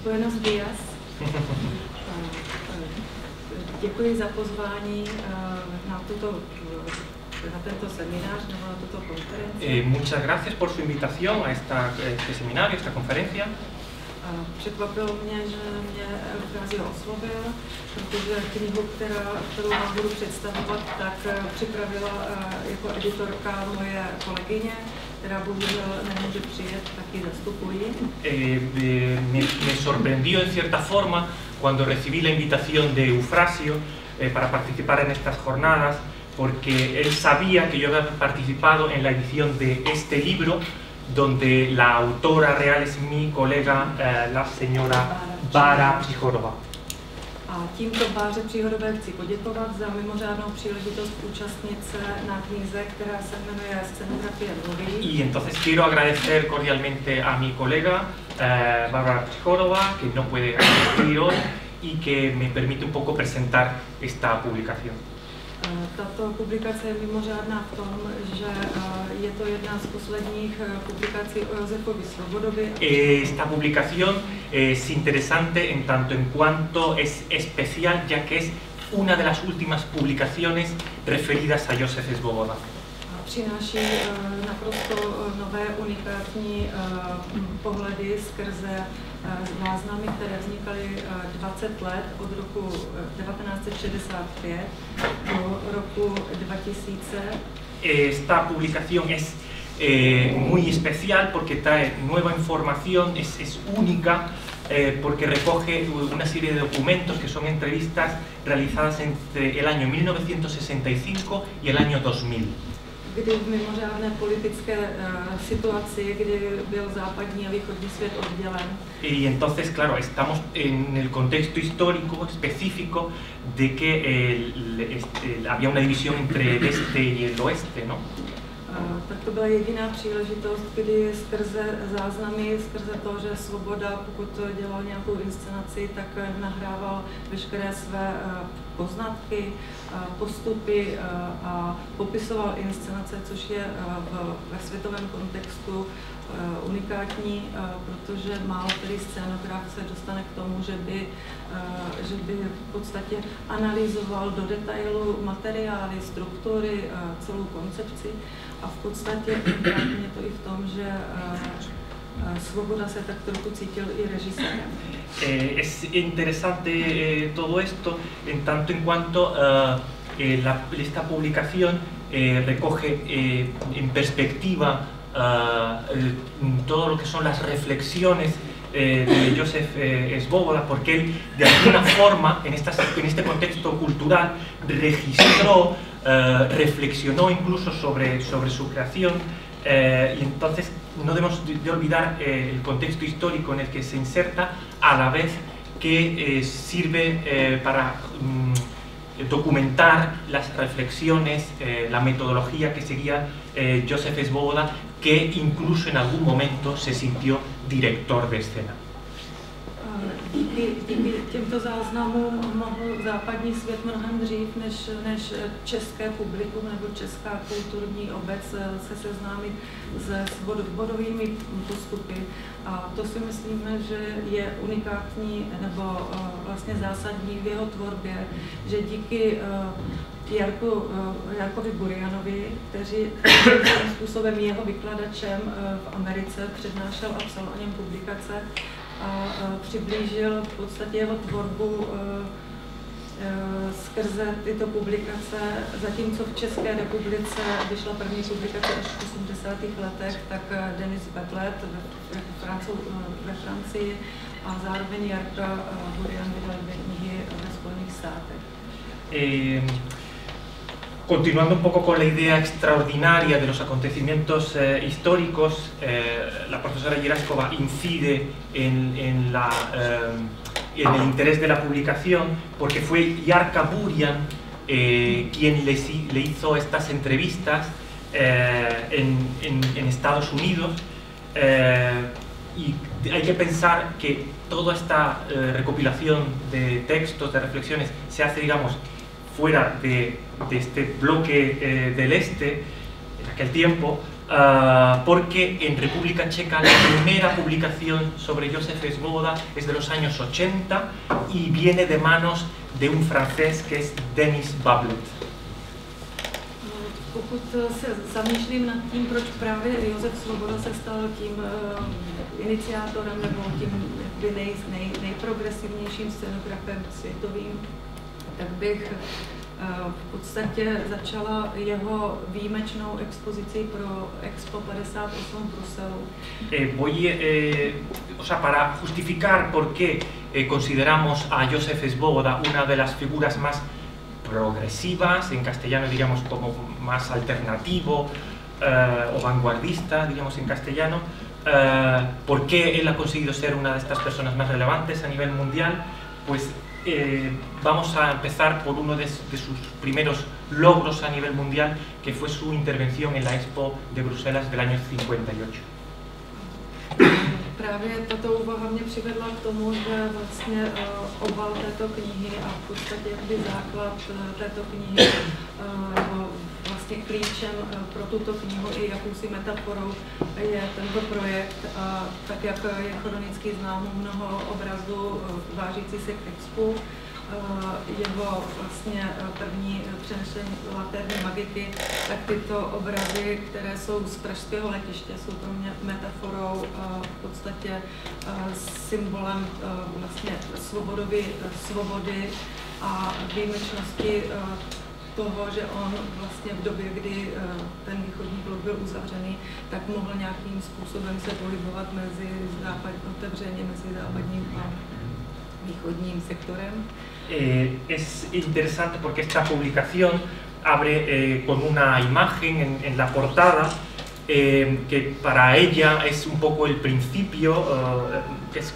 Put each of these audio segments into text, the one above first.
Buenos días. Děkuji za pozvání na tento seminář nebo na tuto konferenci. Muchas gracias por su invitación a este seminario, esta conferencia. Překvapilo mě, že mě Eufrazio oslovil, protože knihu, kterou vám budu představovat, tak připravila jako editorka moje kolegyně, která bohužel nemůže přijet, tak ji zastupuji. Me sorprendió en cierta forma cuando recibí la invitación de Eufrasio para participar en estas jornadas, porque él sabía que yo había participado en la edición de este libro, donde la autora real es mi colega, la señora Bára Přichodová. A tímto Báře Přichodové chci poděkovat za mimořádnou příležitost účastnit se na knize, která se jmenuje Scenografie mluví. Y entonces quiero agradecer cordialmente a mi colega Bára Přichodová, que no puede asistir hoy y que me permite un poco presentar esta publicación. Tato publikace je mimořádná v tom, že je to jedna z posledních publikací o Josefovi Svobodovi. Esta publicación es interesante en tanto en cuanto es especial, ya que es una de las últimas publicaciones referidas a Josef Svoboda. Přináší naprosto nové unikátní pohledy skrze záznamy, které vznikaly 20 let od roku 1965 do roku 2000. Esta publicación es muy especial porque trae nueva información, es única porque recoge una serie de documentos que son entrevistas realizadas entre el año 1965 y el año 2000. Kdy v mimořádné politické situaci, kdy byl západní a východní svět oddělen. Y entonces, claro, estamos en el contexto histórico específico de que había una división entre el este y el oeste, ¿no? Tak to byla jediná příležitost, kdy skrze záznamy, skrze to, že Svoboda, pokud dělal nějakou inscenaci, tak nahrával veškeré své poznatky, postupy a popisoval inscenace, což je ve světovém kontextu unikátní, protože málo který scénograf se dostane k tomu, že by v podstatě analyzoval do detailu materiály, struktury, celou koncepci. A v podstatě unikátní je to i v tom, že Svoboda se tak trochu cítil i režisérem. Es interesante todo esto en tanto en cuanto esta publicación recoge en perspectiva todo lo que son las reflexiones de Josef Svoboda, porque él de alguna forma en este contexto cultural registró, reflexionó incluso sobre su creación, y entonces no debemos de olvidar el contexto histórico en el que se inserta, a la vez que sirve para documentar las reflexiones, la metodología que seguía Josef Svoboda, que incluso en algún momento se sintió director de escena. Díky těmto záznamům mohl západní svět mnohem dřív než české publikum nebo česká kulturní obec se seznámit se Svobodovými postupy. A to si myslíme, že je unikátní nebo vlastně zásadní v jeho tvorbě, že díky Jarkovi Burianovi, který tím způsobem jeho vykladačem v Americe přednášel a psal o něm publikace, a přiblížil v podstatě jeho tvorbu skrze tyto publikace, zatímco v České republice vyšla první publikace až v 80. letech, tak Denis Bedlet ve Francii a zároveň Jarka Burian vydal 2 knihy ve Spojených státech. Continuando un poco con la idea extraordinaria de los acontecimientos históricos, la profesora Jiraskova incide en el interés de la publicación porque fue Jarka Burian quien le hizo estas entrevistas en Estados Unidos, y hay que pensar que toda esta recopilación de textos, de reflexiones, se hace, digamos, fuera de este bloque del este, en aquel tiempo, porque en República Checa la primera publicación sobre Josef Svoboda es de los años 80 y viene de manos de un francés que es Denis Bablet. Pokud se zamýšlím nad tím, proč právě Josef Svoboda se stal tím iniciátorem nebo tím nejprogresivnějším scenografem světovým, tak bych v podstatě začala jeho výjimečnou expozici pro Expo 58 v Bruselu. O sea, para justificar por qué consideramos a Josef Svoboda una de las figuras más progresivas, en castellano diríamos como más alternativo o vanguardista, diríamos en castellano, por qué él ha conseguido ser una de estas personas más relevantes a nivel mundial, pues vamos a empezar por uno de sus primeros logros a nivel mundial, que fue su intervención en la Expo de Bruselas del año 58. Právě tato úvaha mě přivedla k tomu, že vlastně obal této knihy a v podstatě základ této knihy, vlastně klíčem pro tuto knihu i jakousi metaforou je tento projekt. A tak, jak je chronicky známo mnoho obrazů vážící se k Expu, jeho vlastně první přenesení Laterní magiky, tak tyto obrazy, které jsou z pražského letiště, jsou pro mě metaforou, v podstatě symbolem vlastně svobody a výjimečnosti toho, že on vlastně v době, kdy ten východní blok byl uzavřený, tak mohl nějakým způsobem se pohybovat otevřeně mezi západním a východním sektorem. Es interesante porque esta publicación abre con una imagen en la portada que para ella es un poco el principio, que es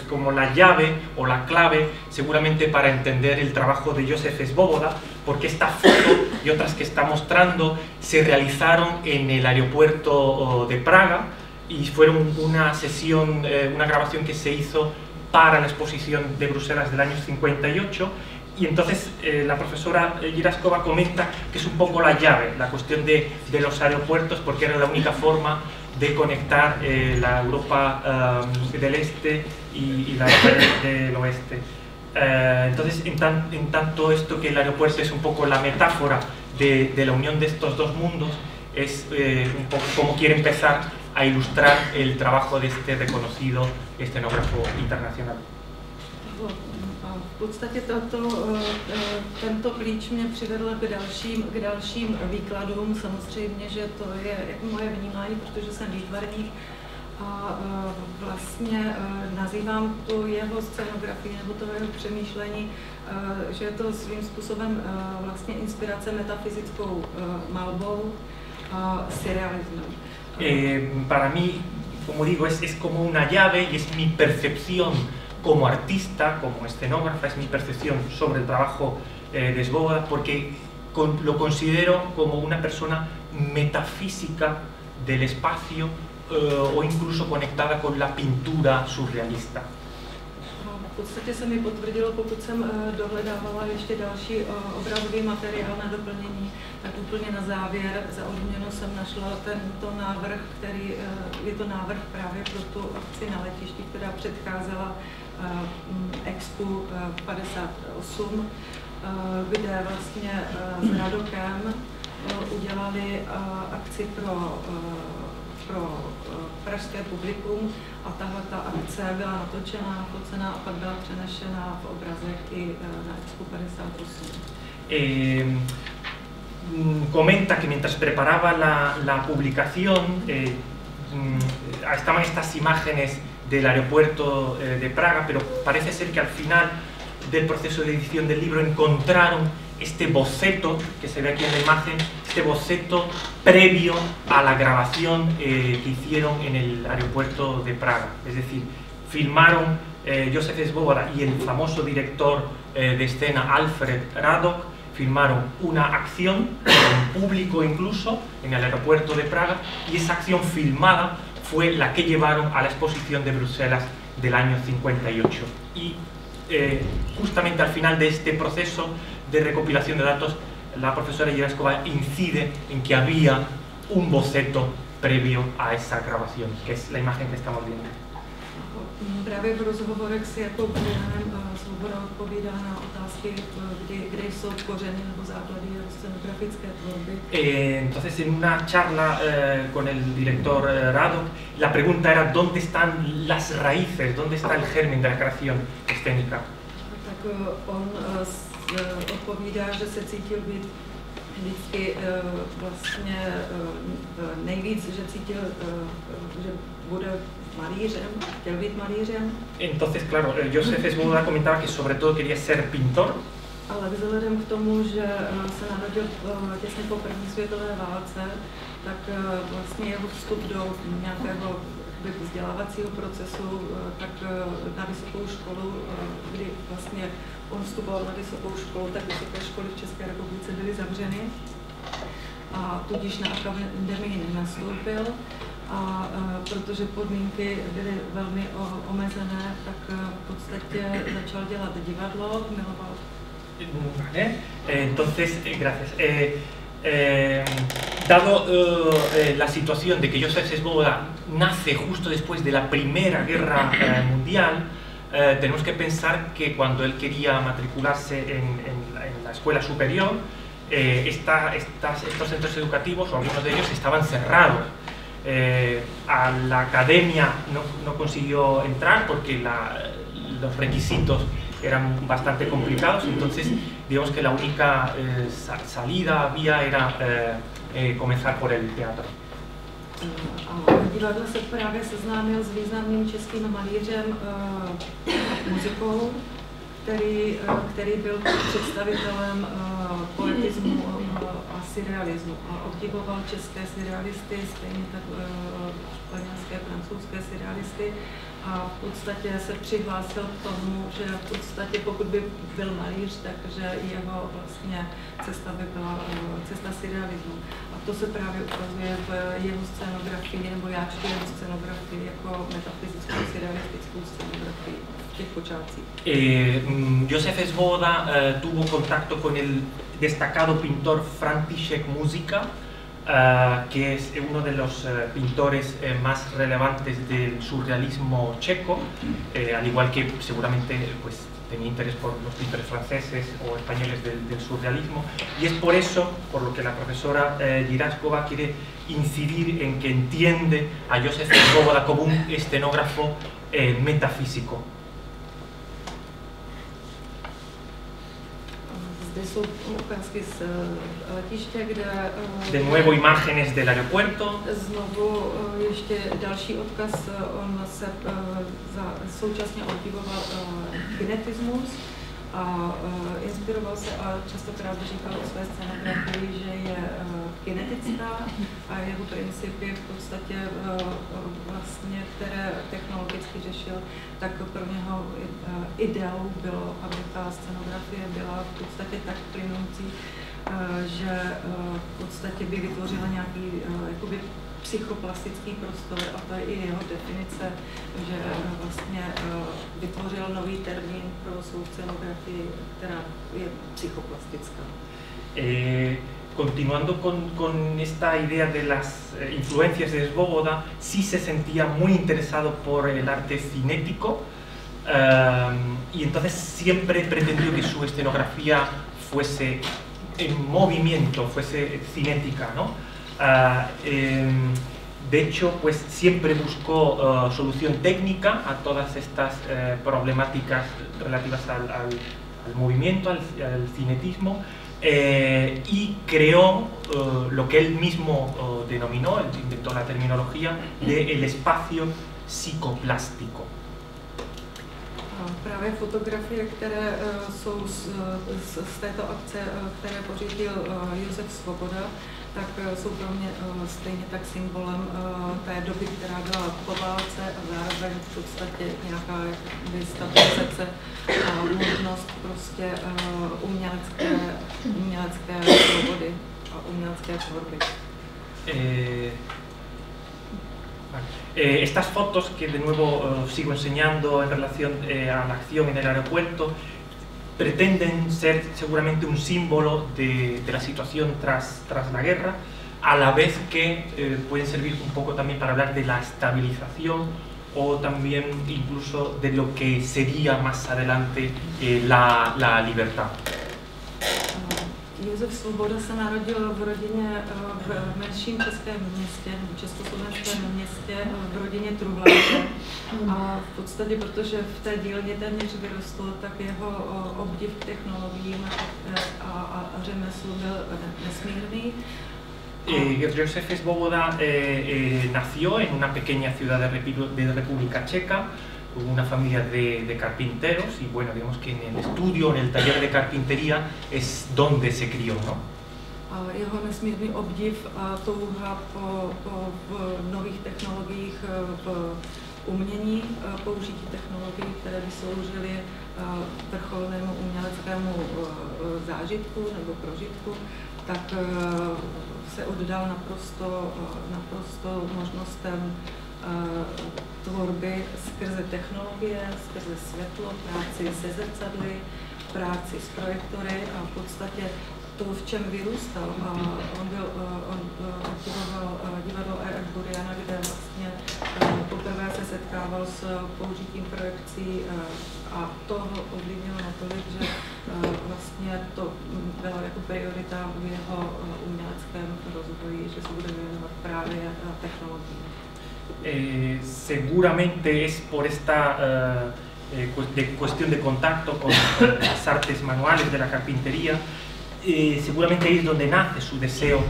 como la llave o la clave seguramente para entender el trabajo de Josef Svoboda, porque esta foto y otras que está mostrando se realizaron en el aeropuerto de Praga y fueron una sesión, una grabación que se hizo para la exposición de Bruselas del año 58, y entonces la profesora Jiráskova comenta que es un poco la llave, la cuestión de los aeropuertos, porque era la única forma de conectar la Europa del Este y la Europa del Oeste. Entonces, en tanto esto que el aeropuerto es un poco la metáfora de la unión de estos dos mundos, es un poco como quiere empezar a ilustrar el trabajo de este reconocido escenógrafo internacional. V podstatě tento klíč mě přivedl k dalším výkladům. Samozřejmě, že to je jako moje vnímání, protože jsem výtvarník a vlastně nazývám tu jeho scenografii nebo to jeho přemýšlení, že je to svým způsobem vlastně inspirace metafyzickou malbou a surrealismem. Para mí, como digo, es como una llave y es mi percepción como artista, como escenógrafa, es mi percepción sobre el trabajo de Svoboda, porque lo considero como una persona metafísica del espacio o incluso conectada con la pintura surrealista. V podstatě se mi potvrdilo, pokud jsem dohledávala ještě další obrazový materiál na doplnění, tak úplně na závěr za odměnu jsem našla tento návrh, který je to návrh právě pro tu akci na letišti, která předcházela Expu 58, kde vlastně s Radokem udělali akci pro pražské publikum a tahleta akce byla natočena, focena a pak byla přenešena v obrazech i na Expo 58. Comenta que mientras preparaba la publicación estaban estas imágenes del aeropuerto de Praga, pero parece ser que al final del proceso de edición del libro encontraron este boceto que se ve aquí en la imagen, este boceto previo a la grabación que hicieron en el aeropuerto de Praga. Es decir, filmaron Josef Svoboda y el famoso director de escena Alfred Radok, filmaron una acción con público incluso en el aeropuerto de Praga, y esa acción filmada fue la que llevaron a la exposición de Bruselas del año 58. Y justamente al final de este proceso de recopilación de datos, la profesora Jiráskova incide en que había un boceto previo a esa grabación, que es la imagen que estamos viendo. Právě v rozhovorech si jako Brianem Svoboda odpovídá na otázky, kde jsou kořeny nebo základy scenografické tvorby. Entonces, en una charla con el director Radok, la pregunta era ¿dónde están las raíces, dónde está el germen de la creación escénica? Tak on odpovídá, že se cítil být vždycky vlastně nejvíc, že cítil, že bude malířem, chtěl být malířem. Entonces, claro, Joseph Svoboda comentaba que sobre todo quería ser pintor. Ale vzhledem k tomu, že se narodil těsně po první světové válce, tak vlastně jeho vstup do nějakého vzdělávacího procesu, tak na vysokou školu, kdy vlastně on vstupoval na vysokou školu, tak vysoké školy v České republice byly zavřeny a tudíž na akademii nenastoupil. A protože podmínky byly velmi omezené, tak v podstatě začal dělat divadlo, miloval. Vale. Entonces, gracias. Dado la situación de que Joseph Svoboda nace justo después de la Primera Guerra Mundial, tenemos que pensar que cuando él quería matricularse en la escuela superior, estos centros educativos, o algunos de ellos, estaban cerrados. A la academia no consiguió entrar porque los requisitos eran bastante complicados, entonces digamos que la única salida vía era comenzar por el teatro. A divadlo se právě seznámil s významným českým malířem muzikou, který byl představitelem poetismu a surrealismu a obdivoval české surrealisty, stejně tak španělské, francouzské surrealisty a v podstatě se přihlásil k tomu, že v podstatě pokud by byl malíř, takže jeho vlastně cesta by byla cesta surrealismu. A to se právě ukazuje v jeho scenografii, nebo jáčky jeho scenografii jako metafyzickou surrealistickou scenografii. Joseph Svoboda tuvo contacto con el destacado pintor František Muzica, que es uno de los pintores más relevantes del surrealismo checo, al igual que seguramente pues, tenía interés por los pintores franceses o españoles del surrealismo, y es por eso por lo que la profesora Jiráskova quiere incidir en que entiende a Joseph Svoboda como un escenógrafo metafísico. De nuevo imágenes del aeropuerto. Znovu ještě další odkaz, on se současně obdivoval kinetismus a inspiroval se a častokrát říkal o své scenografii, že je kinetická a jeho principy v podstatě vlastně, které technologicky řešil, tak pro něho ideou bylo, aby ta scenografie byla v podstatě tak plynoucí, že v podstatě by vytvořila nějaký jakoby psychoplastický prostor a to je i jeho definice, že vlastně vytvořil nový termín pro svou scenografii, která je psychoplastická. Continuando con esta idea de las influencias de Svoboda, sí se sentía muy interesado por el arte cinético y entonces siempre pretendió que su escenografía fuese en movimiento, fuese cinética, ¿no? De hecho, pues siempre buscó solución técnica a todas estas problemáticas relativas al movimiento, al cinetismo, y creó lo que él mismo denominó, él inventó la terminología de el espacio psicoplástico. Právě fotografie, které jsou z této akce, které pořídil Josef Svoboda, tak jsou pro mě stejně tak symbolem té doby, která byla po válce a zároveň v podstatě nějaká stabilizace a možnost prostě umělecké svobody a umělecké tvorby. Estas fotos que de nuevo sigo enseñando en relación a la acción en el aeropuerto pretenden ser seguramente un símbolo de la situación tras la guerra. a la vez que pueden servir un poco también para hablar de la estabilización o también incluso de lo que sería más adelante la libertad. Josef Svoboda se narodil v rodině v menším českém městě, v československém městě, v rodině truhláře. A v podstatě, protože v té dílně téměř vyrostl, tak jeho obdiv k technologiím a řemeslu byl nesmírný. Josef Svoboda nació en una pequeña ciudad de República Checa, una familia de carpinteros, y bueno, digamos que en el estudio, en el taller de carpintería es donde se crió, ¿no? Jeho nesmírný obdiv a touha po nových technologiích v umění, použití technologií, které by sloužily vrcholnému uměleckému zážitku nebo prožitku, tak se oddal naprosto možnostem tvorby skrze technologie, skrze světlo, práci se zrcadly, práci s projektory a v podstatě to, v čem vyrůstal. On obdivoval divadlo E.F. Buriana, kde vlastně poprvé se setkával s použitím projekcí a to ho ovlivnilo natolik, že vlastně to byla jako priorita v jeho uměleckém rozvoji, že se bude věnovat právě technologiím. Seguramente es por esta cuestión de contacto con las artes manuales de la carpintería, seguramente ahí es donde nace su deseo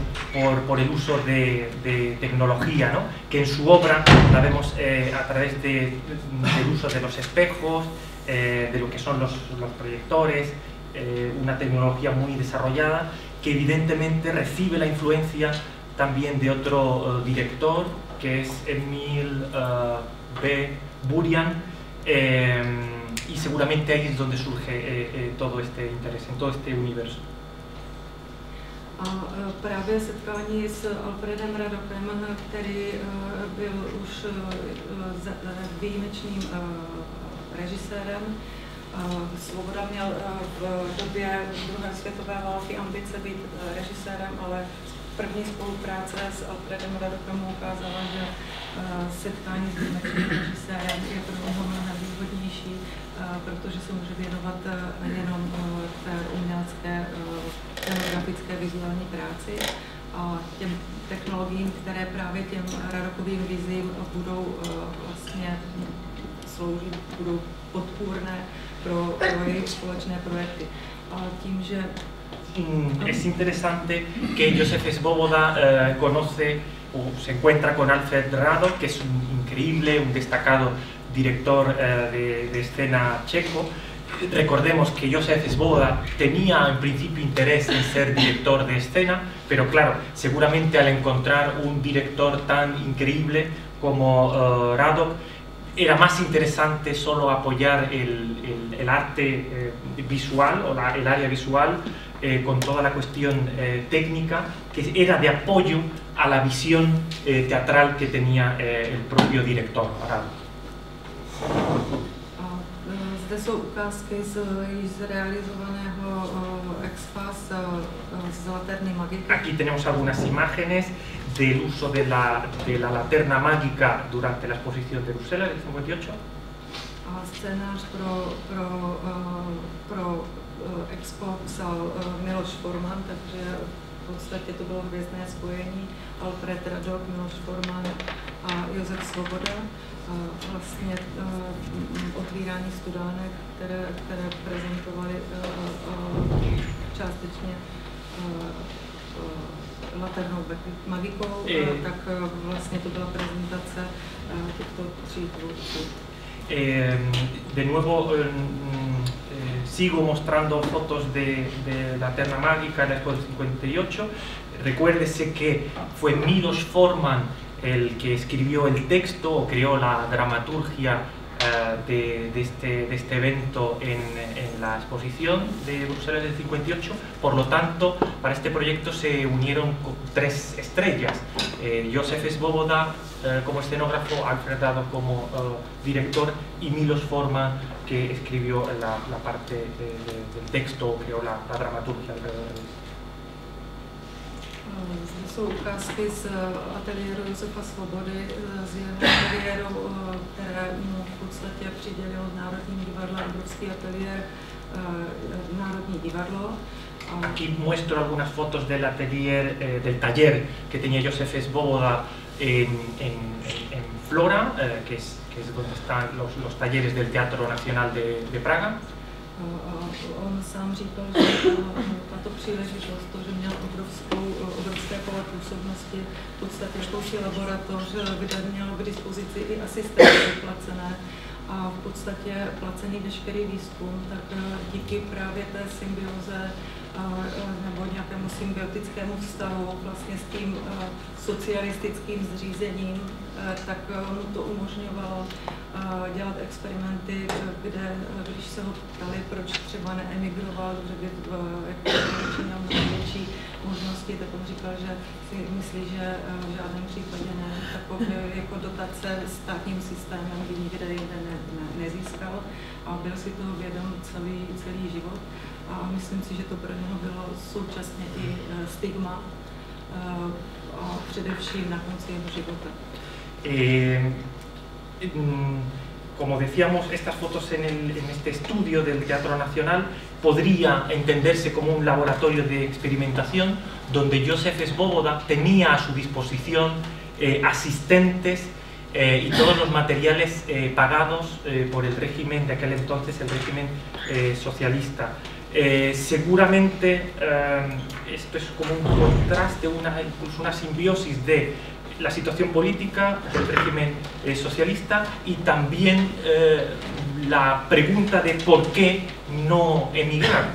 por el uso de tecnología, ¿no? Que en su obra la vemos a través del uso de los espejos, de lo que son los proyectores, una tecnología muy desarrollada que evidentemente recibe la influencia también de otro director, que es Emil B. Burian, y seguramente ahí es donde surge todo este interés, en todo este universo. A právě setkání s Alfredem Radokem, který byl už výjimečným režisérem. Svoboda měl v době druhé světové války ambice být režisérem, ale první spolupráce s Alfredem Radokem ukázala, že setkání s výjimečným režisérem je pro něho mnohem výhodnější, protože se může věnovat nejenom té umělecké, scenografické vizuální práci a těm technologiím, které právě těm Radokovým vizím budou vlastně sloužit, budou podpůrné pro jejich společné projekty. A tím, že es interesante que Josef Svoboda conoce o se encuentra con Alfred Radok, que es un increíble, un destacado director de escena checo. Recordemos que Josef Svoboda tenía en principio interés en ser director de escena, pero claro, seguramente al encontrar un director tan increíble como Radok, era más interesante solo apoyar el arte visual o el área visual con toda la cuestión técnica, que era de apoyo a la visión teatral que tenía el propio director Radok. Zde jsou ukázky z již zrealizovaného expa z Laterny Magiky. Aquí tenemos algunas imágenes del uso de la Laterna Mágica durante la exposición de Bruselas del 58. A scénář pro expo psal Miloš Forman, takže v podstatě to bylo hvězdné spojení Alfred Radok, Miloš Forman a Josef Svoboda. Vlastně otvírání studánek, které prezentovaly částečně Laternou magikou, tak vlastně to byla prezentace těchto tří tvůrců. De nuevo sigo mostrando fotos de Laterna Mágica en la Expo del 58. Recuérdese que fue Miloš Forman el que escribió el texto o creó la dramaturgia de este evento en la exposición de Bruselas del 58. Por lo tanto, para este proyecto se unieron tres estrellas: Josef Svoboda como escenógrafo, Alfred Radok como director y Miloš Forman, que escribió la parte del texto o creó la dramaturgia alrededor de eso. jsou ukázky z ateliéru Josefa Svobody, z jeho ateliéru, které mu v podstatě přidělil Národní divadlo, obrovský ateliér Národní divadlo. Aquí muestro algunas fotos del atelier, del taller que tenía Josef Svoboda en Flora, que es donde están los talleres del Teatro Nacional de Praga. On sám říkal, že tato příležitost, to, že měl obrovské pole působnosti, v podstatě školní laboratoř, kde měl k dispozici i asistenty placené a v podstatě placený veškerý výzkum, tak díky právě té symbioze nebo nějakému symbiotickému vztahu vlastně s tím socialistickým zřízením, tak mu to umožňovalo dělat experimenty, kde, když se ho ptali, proč třeba neemigroval, že by měl větší možnosti, tak on říkal, že si myslí, že v žádném případě ne. Takové jako dotace státním systémem by nikde jinde nezískal a byl si toho vědom celý život. A myslím si, že to pro něho bylo současně i stigma a především na konci jeho života. Como decíamos, estas fotos en este estudio del Teatro Nacional podría entenderse como un laboratorio de experimentación donde Josef Svoboda tenía a su disposición asistentes y todos los materiales pagados por el régimen de aquel entonces, el régimen socialista. Seguramente esto es como un contraste, incluso una simbiosis de la situación política del régimen socialista y también la pregunta de por qué no emigrar.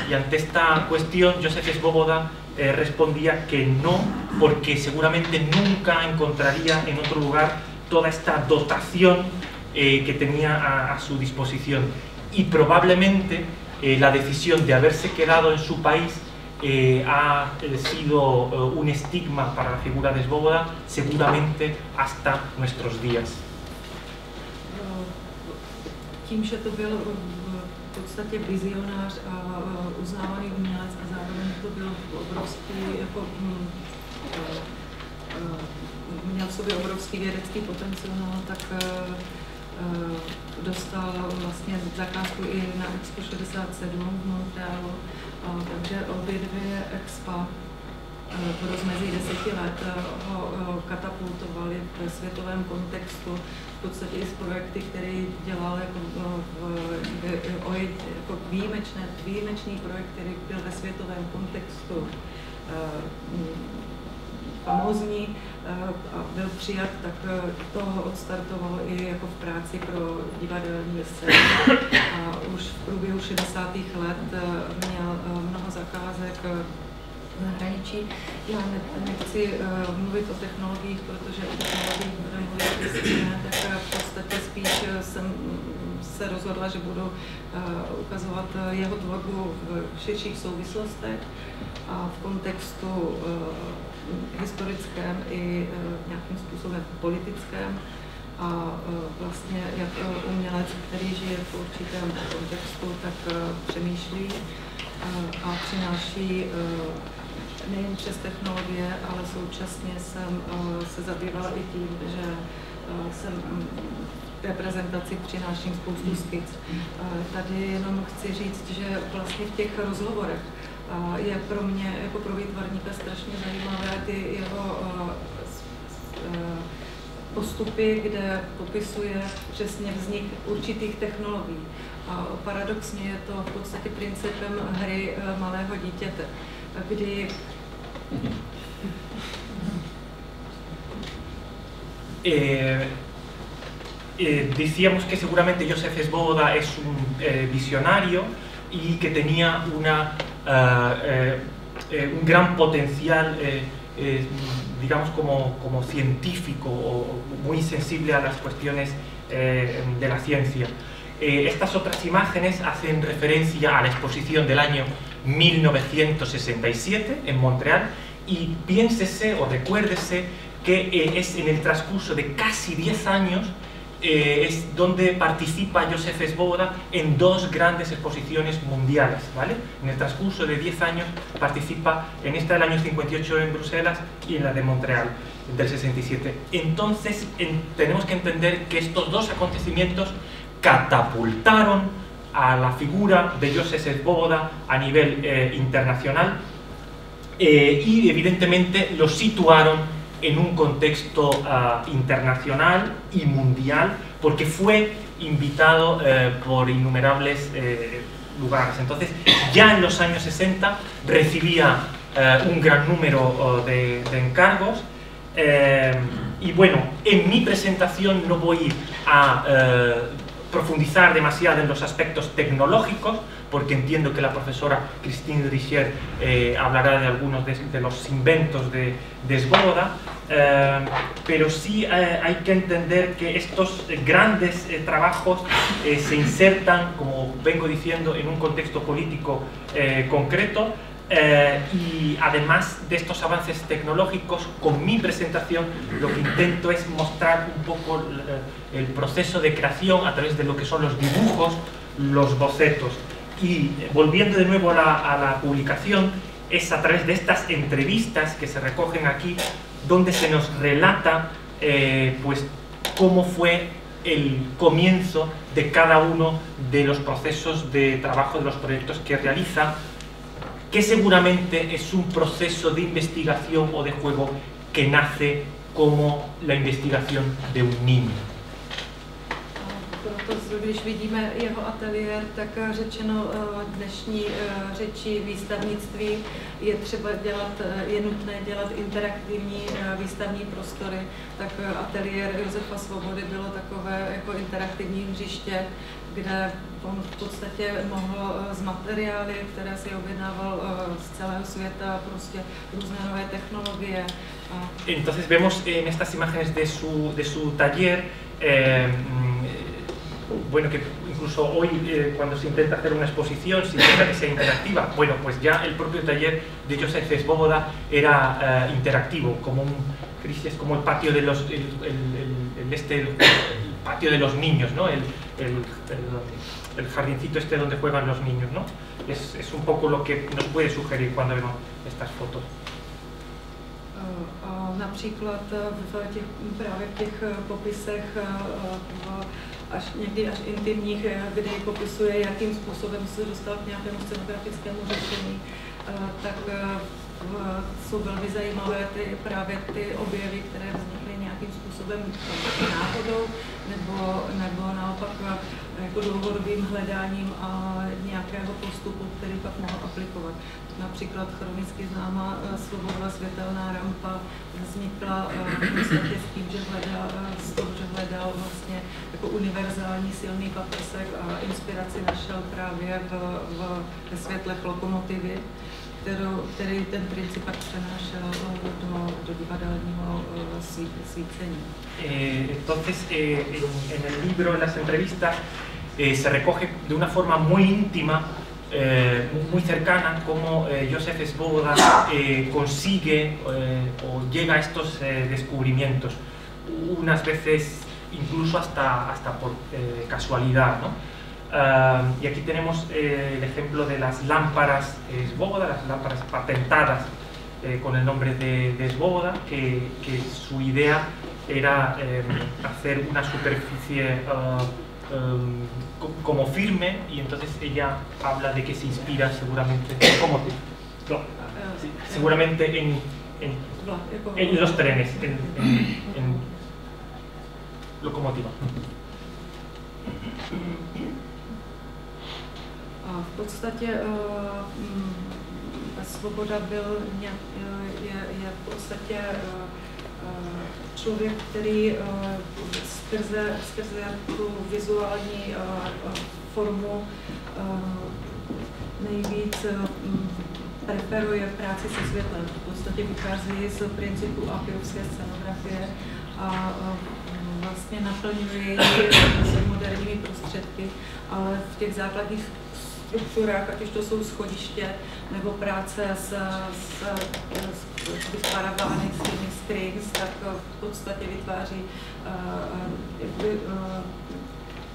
Y ante esta cuestión Josef Svoboda respondía que no, porque seguramente nunca encontraría en otro lugar toda esta dotación que tenía a su disposición. Y probablemente la decisión de haberse quedado en su país ha sido un estigma para la figura de Svoboda, seguramente hasta nuestros días. Tím, že to byl v podstatě vizionář a uznávaný umělec a zároveň to byl obrovský, jako, měl v sobě obrovský vědecký potenciál, tak dostal vlastně zakázku i na Expo 67 v Montrealu, takže obě dvě expa v rozmezí 10 let ho katapultovali ve světovém kontextu, v podstatě i z projekty, které dělal jako výjimečný projekt, který byl ve světovém kontextu famózní a byl přijat, tak to odstartovalo i jako v práci pro divadelní scény. A už v průběhu 60. let měl mnoho zakázek v zahraničí. Já nechci mluvit o technologiích, protože o technologiích budeme mluvit, tak v podstatě spíš jsem se rozhodla, že budu ukazovat jeho tvorbu v širších souvislostech a v kontextu historickém i nějakým způsobem politickém a vlastně jak umělec, který žije v určitém kontextu, tak přemýšlí a přináší nejen přes technologie, ale současně jsem se zabývala i tím, že jsem v té prezentaci přináším spoustu skic. Tady jenom chci říct, že vlastně v těch rozhovorech je pro mě, jako pro výtvarníka, strašně zajímavé ty jeho postupy, kde popisuje přesně vznik určitých technologií. A paradoxně je to v podstatě principem hry malého dítěte, kdy decíamos que seguramente Josef Svoboda es un visionario y que tenía un gran potencial, digamos, como científico o muy sensible a las cuestiones de la ciencia. Estas otras imágenes hacen referencia a la exposición del año 1967 en Montreal y piénsese o recuérdese que es en el transcurso de casi 10 años es donde participa Joseph Svoboda en 2 grandes exposiciones mundiales, ¿vale? En el transcurso de 10 años participa en esta del año 58 en Bruselas y en la de Montreal del 67. Entonces tenemos que entender que estos 2 acontecimientos catapultaron a la figura de Joseph Svoboda a nivel internacional y evidentemente lo situaron en un contexto internacional y mundial, porque fue invitado por innumerables lugares. Entonces, ya en los años 60 recibía un gran número de encargos, y bueno, en mi presentación no voy a profundizar demasiado en los aspectos tecnológicos, porque entiendo que la profesora Christine Richer hablará de algunos de los inventos de Svoboda, pero sí hay que entender que estos grandes trabajos se insertan, como vengo diciendo, en un contexto político concreto, y además de estos avances tecnológicos, con mi presentación lo que intento es mostrar un poco el proceso de creación a través de lo que son los dibujos, los bocetos. Y volviendo de nuevo a la publicación, es a través de estas entrevistas que se recogen aquí donde se nos relata pues cómo fue el comienzo de cada uno de los procesos de trabajo de los proyectos que realiza, que seguramente es un proceso de investigación o de juego que nace como la investigación de un niño. Proto, když vidíme jeho ateliér, tak řečeno dnešní řeči výstavnictví je nutné dělat interaktivní výstavní prostory, tak ateliér Josefa Svobody bylo takové jako interaktivní hřiště, kde on v podstatě mohl z materiály, které si objednával z celého světa, prostě různé nové technologie. Entonces vemos en estas imágenes de su taller, bueno, que incluso hoy cuando se intenta hacer una exposición se intenta que sea interactiva. Bueno, pues ya el propio taller de Joseph Svoboda era interactivo, como el patio de los el patio de los niños, ¿no? El jardincito este donde juegan los niños, ¿no? Es un poco lo que nos puede sugerir cuando vemos estas fotos. Například právě v těch popisech někdy až intimních, kdy popisuje, jakým způsobem se dostal k nějakému scenografickému řešení, tak jsou velmi zajímavé právě ty objevy, které vznikly nějakým způsobem náhodou nebo naopak jako dlouhodobým hledáním nějakého postupu, který pak mohl aplikovat. Například chronicky známá Svobodova světelná rampa vznikla v podstatě s tím, že hledal vlastně jako univerzální silný paprsek a inspiraci našel právě ve světlech lokomotivy, který ten princip pak přenášel do divadelního svícení. Entonces, en el libro, en las entrevistas, se recoge de una forma muy íntima, muy cercana, cómo Joseph Svoboda consigue o llega a estos descubrimientos, unas veces incluso hasta por casualidad, ¿no? Y aquí tenemos el ejemplo de las lámparas Svoboda, las lámparas patentadas con el nombre de Svoboda, que su idea era hacer una superficie como firme, y entonces ella habla de que se inspira seguramente seguramente en los trenes, en locomotiva. V podstatě Svoboda je v podstatě člověk, který skrze tu vizuální formu nejvíc preferuje práci se světlem. V podstatě vychází z principu apijovské scenografie a vlastně naplňuje ji moderními prostředky, ale v těch základních strukturách, ať už to jsou schodiště nebo práce s paravány, s screens, tak v podstatě vytváří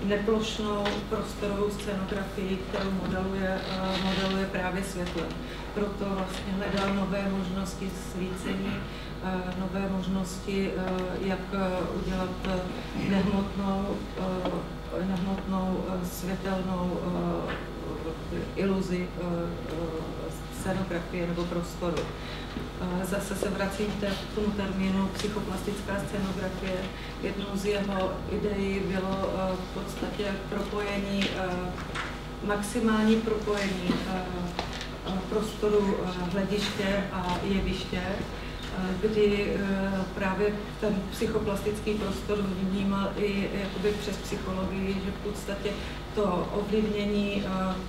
neplošnou prostorovou scenografii, kterou modeluje právě světlem. Proto vlastně hledal nové možnosti svícení, nové možnosti, jak udělat nehmotnou světelnou iluzi scenografie nebo prostoru. Zase se vracím k tomu termínu psychoplastická scenografie. Jednou z jeho ideí bylo v podstatě propojení, maximální propojení prostoru hlediště a jeviště, kdy právě ten psychoplastický prostor vnímal i jakoby přes psychologii, že v podstatě to ovlivnění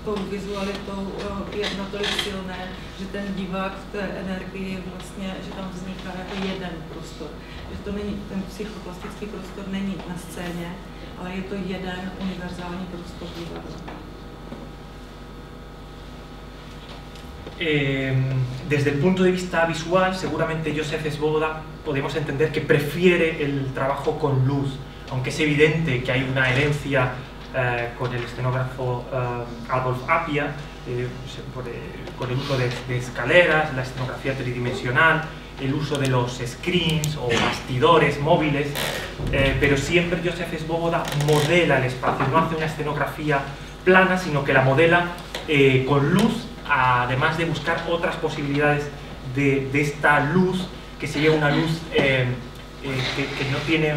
tou vizualitou je natolik silné, že ten divák v té energii vlastně, že tam vzniká jako jeden prostor. Že to není, ten psychoplastický prostor není na scéně, ale je to jeden univerzální prostor divadla. Desde el punto de vista visual, seguramente Joseph Svoboda podemos entender que prefiere el trabajo con luz, aunque es evidente que hay una herencia con el escenógrafo Adolf Appia, con el uso de escaleras, la escenografía tridimensional, el uso de los screens o bastidores móviles, pero siempre Joseph Svoboda modela el espacio, no hace una escenografía plana, sino que la modela con luz, además de buscar otras posibilidades de esta luz, que sería una luz que no tiene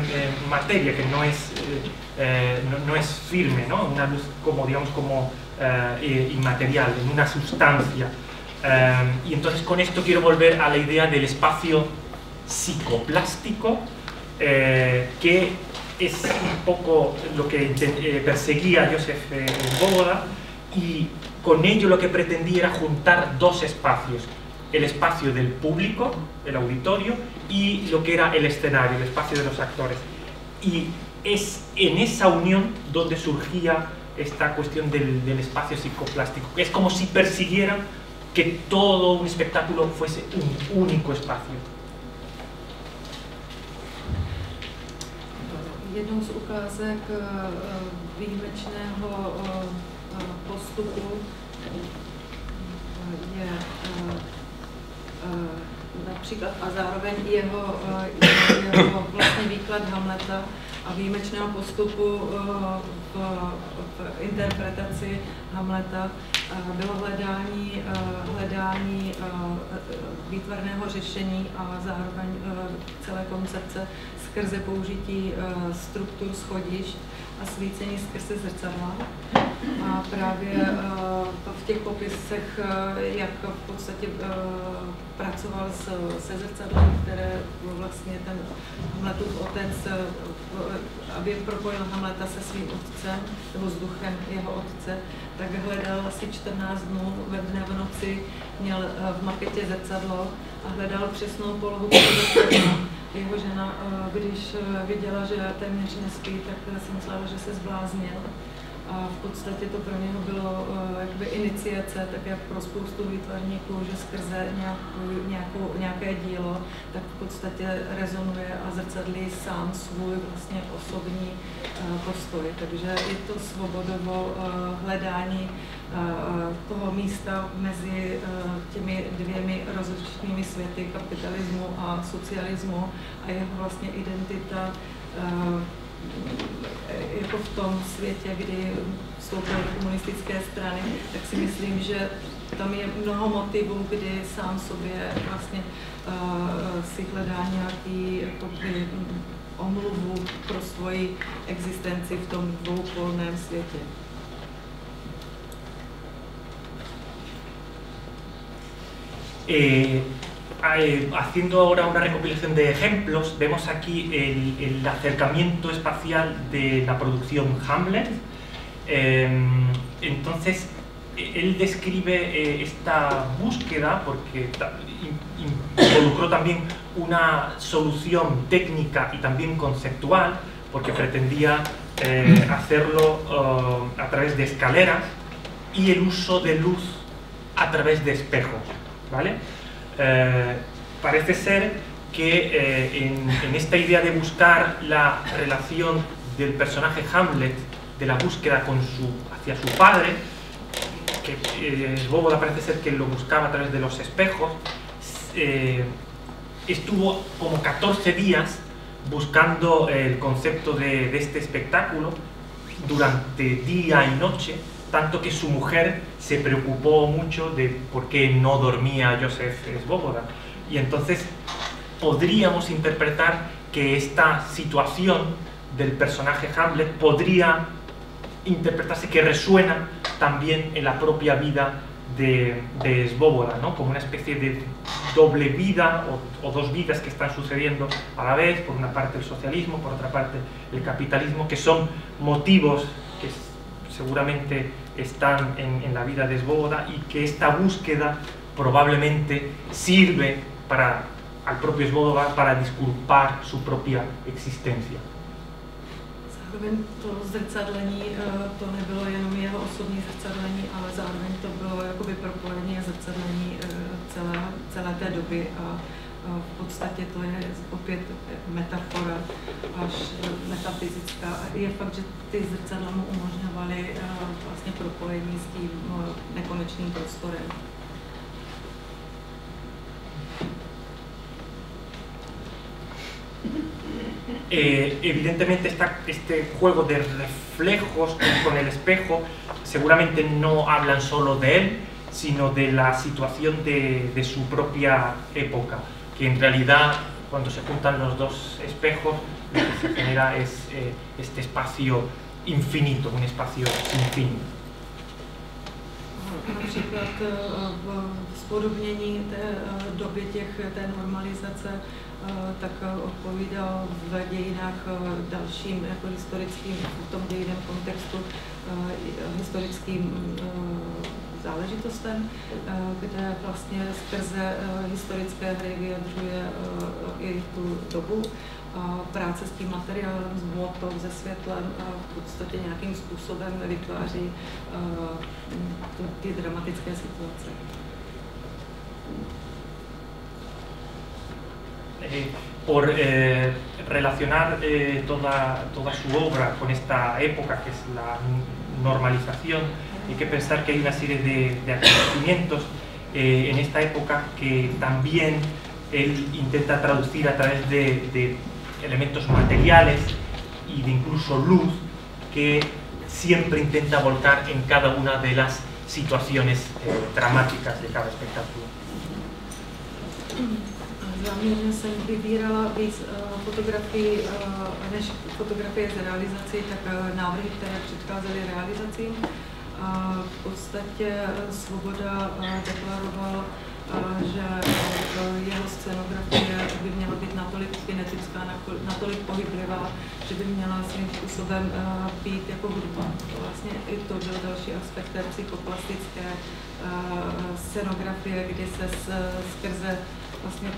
materia, que no es firme, ¿no? Una luz como, digamos, como inmaterial, en una sustancia. Y entonces con esto quiero volver a la idea del espacio psicoplástico, que es un poco lo que perseguía Joseph Svoboda, y con ello lo que pretendía era juntar dos espacios: el espacio del público, el auditorio, y lo que era el escenario, el espacio de los actores. Y es en esa unión donde surgía esta cuestión del espacio psicoplástico. Es como si persiguiera que todo un espectáculo fuese un único espacio. Jednou z ukázek výjimečného postupu je například a zároveň jeho vlastně výklad Hamleta a výjimečného postupu v interpretaci Hamleta bylo hledání výtvarného řešení a zároveň celé koncepce skrze použití struktur schodišť a svícení skrze zrcadla. A právě v těch popisech, jak v podstatě pracoval se zrcadlem, které vlastně ten Hamletův otec, aby propojil Hamleta se svým otcem, nebo s duchem jeho otce, tak hledal asi 14 dnů ve dne v noci, měl v maketě zrcadlo a hledal přesnou polohu zrcadla. Jeho žena, když viděla, že téměř nespí, tak si myslela, že se zbláznil. A v podstatě to pro něho bylo jakoby iniciace, tak jak pro spoustu výtvarníků, že skrze nějaké dílo, tak v podstatě rezonuje a zrcadlí sám svůj vlastně osobní postoj. Takže je to Svobodovo hledání toho místa mezi těmi dvěmi rozličnými světy, kapitalismu a socialismu, a jeho vlastně identita jako v tom světě, kdy vstoupil do komunistické strany, tak si myslím, že tam je mnoho motivů, kdy sám sobě vlastně si hledá nějaký jakoby omluvu pro svoji existenci v tom dvoupolném světě. Haciendo ahora una recopilación de ejemplos, vemos aquí el acercamiento espacial de la producción Hamlet. Entonces, él describe esta búsqueda porque involucró también una solución técnica y también conceptual, porque pretendía hacerlo a través de escaleras y el uso de luz a través de espejos, ¿vale? Parece ser que en esta idea de buscar la relación del personaje Hamlet, de la búsqueda hacia su padre, que Svoboda parece ser que lo buscaba a través de los espejos, estuvo como 14 días buscando el concepto de este espectáculo durante día y noche, tanto que su mujer se preocupó mucho de por qué no dormía Joseph Svoboda. Y entonces podríamos interpretar que esta situación del personaje Hamlet podría interpretarse que resuena también en la propia vida de Svoboda, ¿no? Como una especie de doble vida o dos vidas que están sucediendo a la vez, por una parte el socialismo, por otra parte el capitalismo, que son motivos que seguramente están en la vida de Svoboda, y que esta búsqueda probablemente sirve al propio Svoboda para disculpar su propia existencia. Zároveň to zrcadlení, to nebylo jenom jeho osobní zrcadlení, ale zároveň to bylo jakoby propojení a zrcadlení celé té doby, a v podstatě to je opět metafora až metafyzická. Je fakt, že ty zrcadla mu umožňovaly vlastně propojení s tím nekonečným prostorem. Evidentemente este juego de reflejos con el espejo seguramente no hablan solo de él, sino de la situación de su propia época, que en realidad cuando se juntan los dos espejos lo que se genera es este espacio infinito, un espacio sin fin. Například v spodobnění té doby té normalizace tak odpovídal v dějinách dalším jako historickým, v tom dějinném kontextu historickým záležitostem, kde vlastně skrze historické hry vyjadřuje i tu dobu, práce s tím materiálem, s hmotou, se světlem a v podstatě nějakým způsobem vytváří ty dramatické situace. Por relacionar toda su obra con esta época, que es la normalización, hay que pensar que hay una serie de acontecimientos en esta época que también él intenta traducir a través de elementos materiales y de incluso luz, que siempre intenta volcar en cada una de las situaciones dramáticas de cada espectáculo. Záměrně jsem vybírala víc fotografií než fotografie z realizací, tak návrhy, které předcházely realizacím. V podstatě Svoboda deklaroval, že jeho scenografie by měla být natolik kinetická, natolik pohyblivá, že by měla svým způsobem být jako hudba. Vlastně i to byl další aspekt té psychoplastické scenografie, kdy se skrze vlastně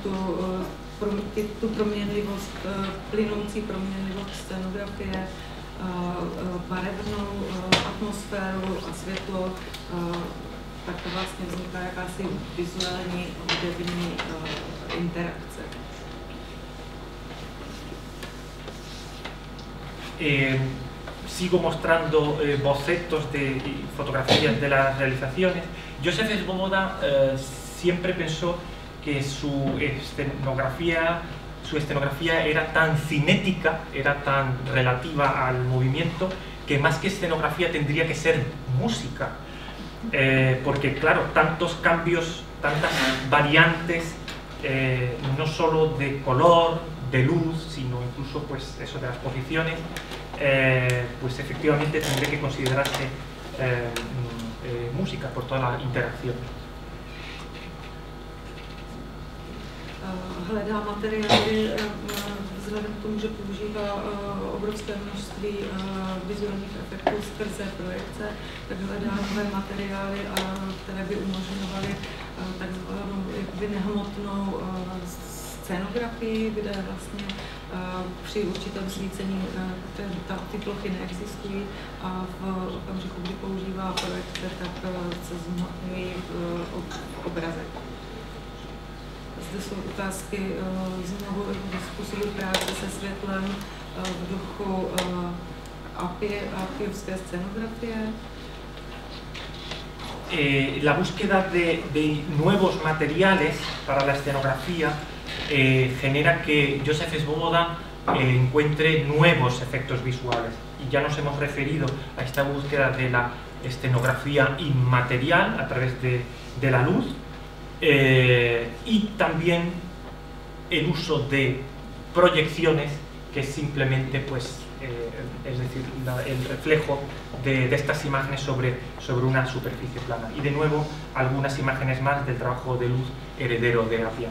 tu proměnlivost, plynoucí proměnlivost scenografie, barevnou atmosféru a světlo, tak vlastně vzniká jakási vizuální hudební interakce. Sigo mostrando bocetos de fotografías de las realizaciones. Joseph Svoboda siempre pensó que su escenografía era tan cinética, era tan relativa al movimiento, que más que escenografía tendría que ser música. Porque claro, tantos cambios, tantas variantes, no solo de color, de luz, sino incluso pues eso de las posiciones, pues efectivamente tendría que considerarse música por toda la interacción. Hledá materiály, vzhledem k tomu, že používá obrovské množství vizuálních efektů skrze projekce, tak hledá nové materiály, které by umožňovaly takzvanou nehmotnou scénografii, kde vlastně při určitém svícení ty plochy neexistují a v okamžiku, kdy používá projekce, tak se zhmotňují v obrazech. Zde jsou ukázky znovu způsobu práce se světlem v duchu apiovské scenografie. La búsqueda de nuevos materiales para la escenografía genera que Joseph Svoboda encuentre nuevos efectos visuales. Y ya nos hemos referido a esta búsqueda de la escenografía inmaterial a través de la luz y también el uso de proyecciones, que es simplemente pues, es decir, el reflejo de estas imágenes sobre una superficie plana. Y de nuevo, algunas imágenes más del trabajo de luz heredero de Appia.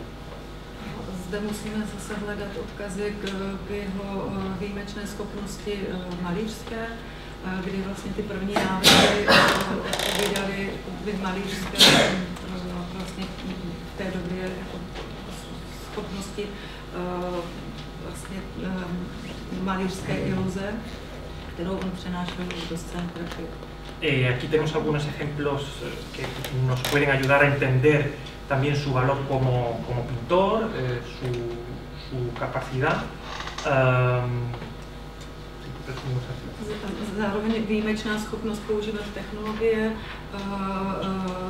Zde musíme zase hledat odkazy k jeho výjimečné schopnosti malířské, kdy vlastně ty první návrhy odpovídaly malířské vlastně v té době jako schopnosti vlastně malířské iluze, kterou on přenášel do scenografie. Aquí tenemos algunos ejemplos que nos pueden ayudar a entender también su valor como pintor, su capacidad. Zároveň výjimečná schopnost používat technologie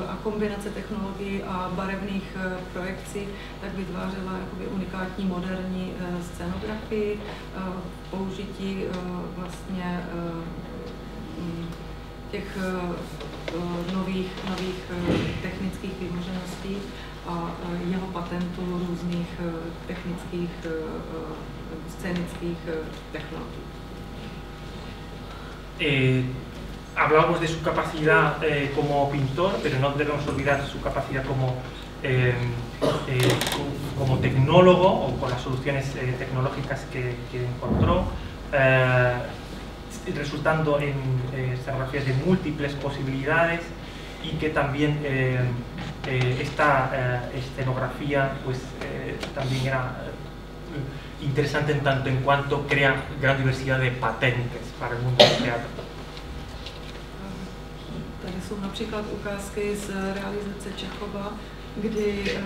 a kombinace technologií a barevných projekcí, tak vytvářela jakoby unikátní moderní scenografii, použití vlastně těch nových technických vymožeností a jeho patentů různých technických scénických technologií. Hablábamos de su capacidad como pintor, pero no debemos olvidar su capacidad como tecnólogo o con las soluciones tecnológicas que encontró, resultando en escenografías de múltiples posibilidades, y que también esta escenografía pues, también era interesante en tanto en cuanto crea gran diversidad de patentes para el mundo del teatro. Tady jsou například ukázky z realizace Čechova, kdy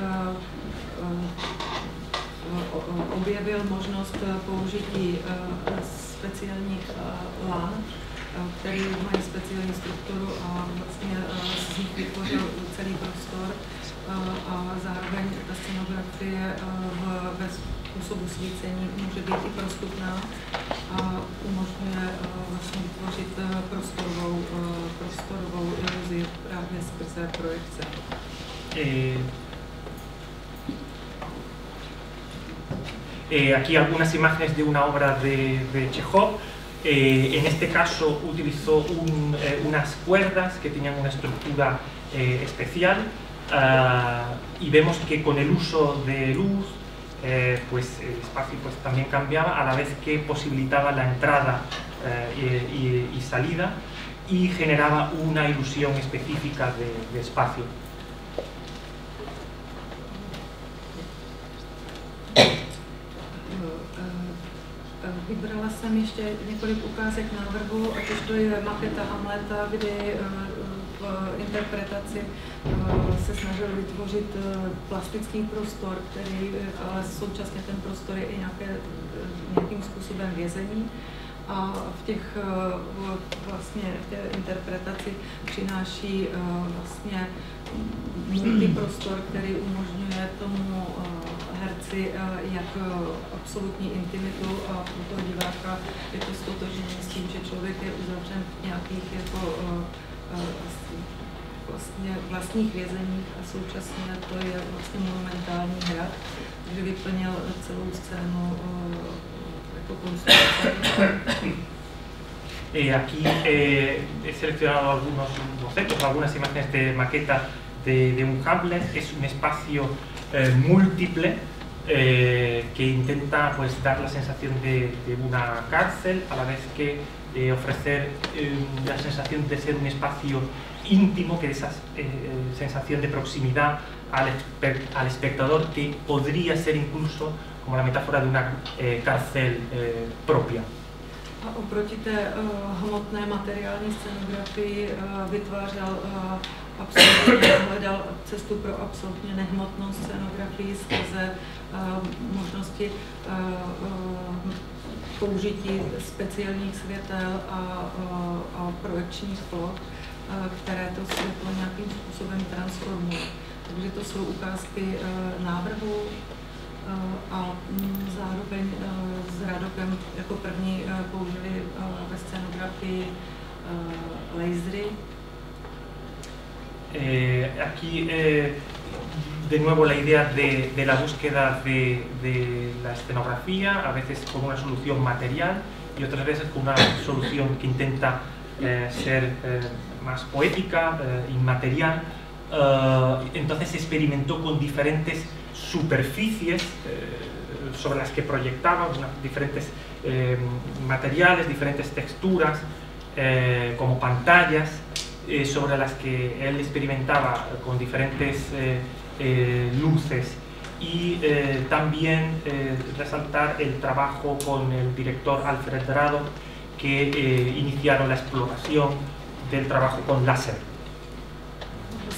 objevil možnost použití speciálních lán, které mají speciální strukturu a vlastně z nich vytvořil celý prostor a zároveň ta scenografie ve způsobu svícení může být i prostupná a umožňuje vlastně vytvořit prostorovou iluzi právě skrze projekce. Aquí algunas imágenes de una obra de Chekhov. En este caso utilizó unas cuerdas que tenían una estructura especial y vemos que con el uso de luz pues el espacio pues, también cambiaba a la vez que posibilitaba la entrada y salida y generaba una ilusión específica de espacio. Vybrala jsem ještě několik ukázek návrhu, ať už to je maketa Hamleta, kdy v interpretaci se snažil vytvořit plastický prostor, který, ale současně ten prostor je i nějakým způsobem vězení. A v té interpretaci přináší vlastně multiprostor, který umožňuje tomu herci jak absolutní intimitu a pro toho diváka je to ztotožnění s tím, že člověk je uzavřen v nějakých jako vlastně vlastních vězeních a současně to je vlastně monumentální hrad, že vyplnil celou scénu jako konstrukce. Aquí he seleccionado algunos bocetos, algunas imágenes de maqueta de un Hamlet. Es un espacio múltiple que intenta pues, dar la sensación de una cárcel, a la vez que ofrecer la sensación de ser un espacio íntimo, que esa sensación de proximidad al espectador, que podría ser incluso como la metáfora de una cárcel propia. A oproti té hmotné materiální scenografii vytvářel hledal cestu pro absolutně nehmotnou scenografii skrze možnosti použití speciálních světel a projekčních ploch, které to světlo nějakým způsobem transformují. Takže to jsou ukázky návrhů a zároveň s Radokem jako první použili ve scenografii lasery. Aquí de nuevo la idea de la búsqueda de la escenografía, a veces con una solución material y otras veces con una solución que intenta ser más poética, inmaterial. Entonces experimentó con diferentes superficies sobre las que proyectaba, diferentes materiales, diferentes texturas, como pantallas, sobre las que él experimentaba con diferentes luces, y también resaltar el trabajo con el director Alfred Radok, que iniciaron la exploración del trabajo con láser.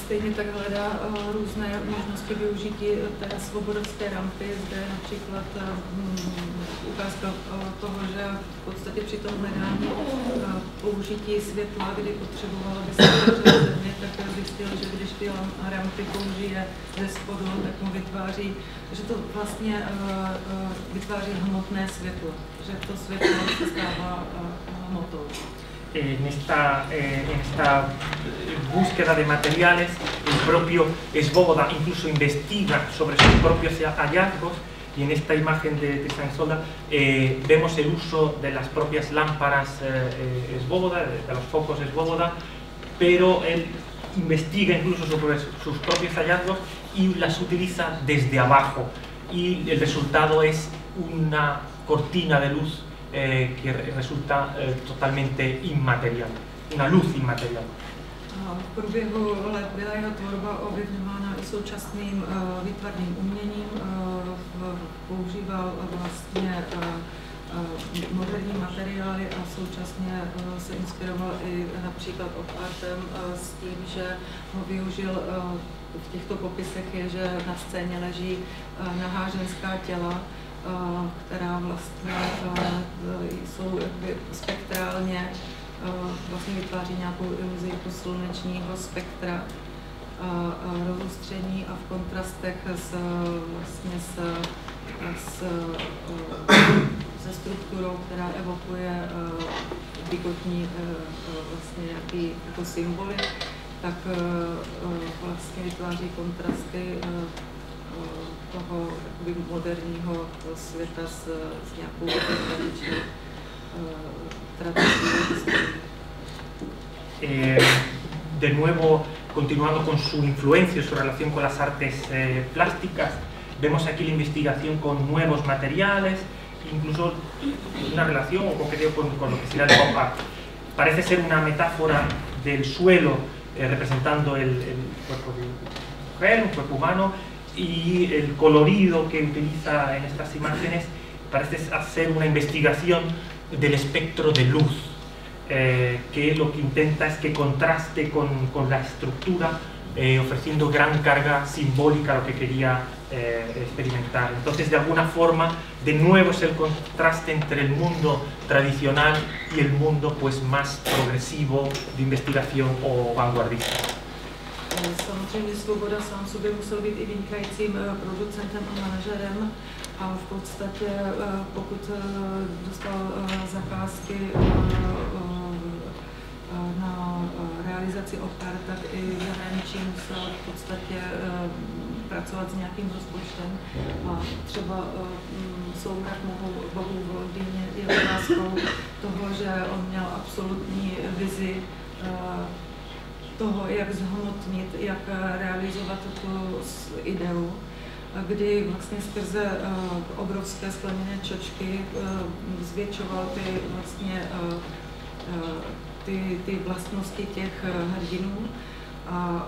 Stejně tak hledá různé možnosti využití té svobodovské rampy. Zde je například ukázka toho, že v podstatě při tom hledání použití světla, kdy potřebovalo vysvětlit země, tak zjistil, že když ty rampy použije ze spodu, tak mu vytváří, že to vlastně vytváří hmotné světlo, že to světlo se stává hmotou. En esta búsqueda de materiales, el propio Svoboda incluso investiga sobre sus propios hallazgos, y en esta imagen de Tristan y Isolda vemos el uso de las propias lámparas Svoboda, de los focos Svoboda, pero él investiga incluso sobre sus propios hallazgos y las utiliza desde abajo, y el resultado es una cortina de luz que resulta totalmente inmaterial, una luz inmaterial. V průběhu let byla jeho tvorba ovlivňována i současným výtvarným uměním. Používal vlastně moderní materiály a současně se inspiroval i například opartem s tím, že ho využil v těchto popisech, je, že na scéně leží nahá ženská těla, která vlastně jsou spektrálně, vlastně vytváří nějakou iluzi jako slunečního spektra rozostření a v kontrastech se strukturou, která evokuje bigotní vlastně nějaký jako symboly, tak vlastně vytváří kontrasty toho moderního světa s nějakou tradiční. De nuevo, continuando con su influencia, su relación con las artes plásticas, vemos aquí la investigación con nuevos materiales, incluso una relación o coqueteo con lo que será el pop art. Parece ser una metáfora del suelo representando el cuerpo de mujer, un cuerpo humano, y el colorido que utiliza en estas imágenes parece ser una investigación del espectro de luz, que lo que intenta es que contraste con la estructura, ofreciendo gran carga simbólica a lo que quería experimentar. Entonces, de alguna forma, de nuevo es el contraste entre el mundo tradicional y el mundo pues más progresivo de investigación o vanguardista. Samozřejmě Svoboda sám sobě musel být i vynikajícím producentem a manažerem, a v podstatě pokud dostal zakázky na realizaci opér, tak i v zahraničí musel v podstatě pracovat s nějakým rozpočtem, a třeba Soumrak bohů v Londýně je ukázkou toho, že on měl absolutní vizi toho, jak zhmotnit, jak realizovat tu ideu, kdy vlastně skrze obrovské skleněné čočky zvětšoval ty vlastnosti těch hrdinů a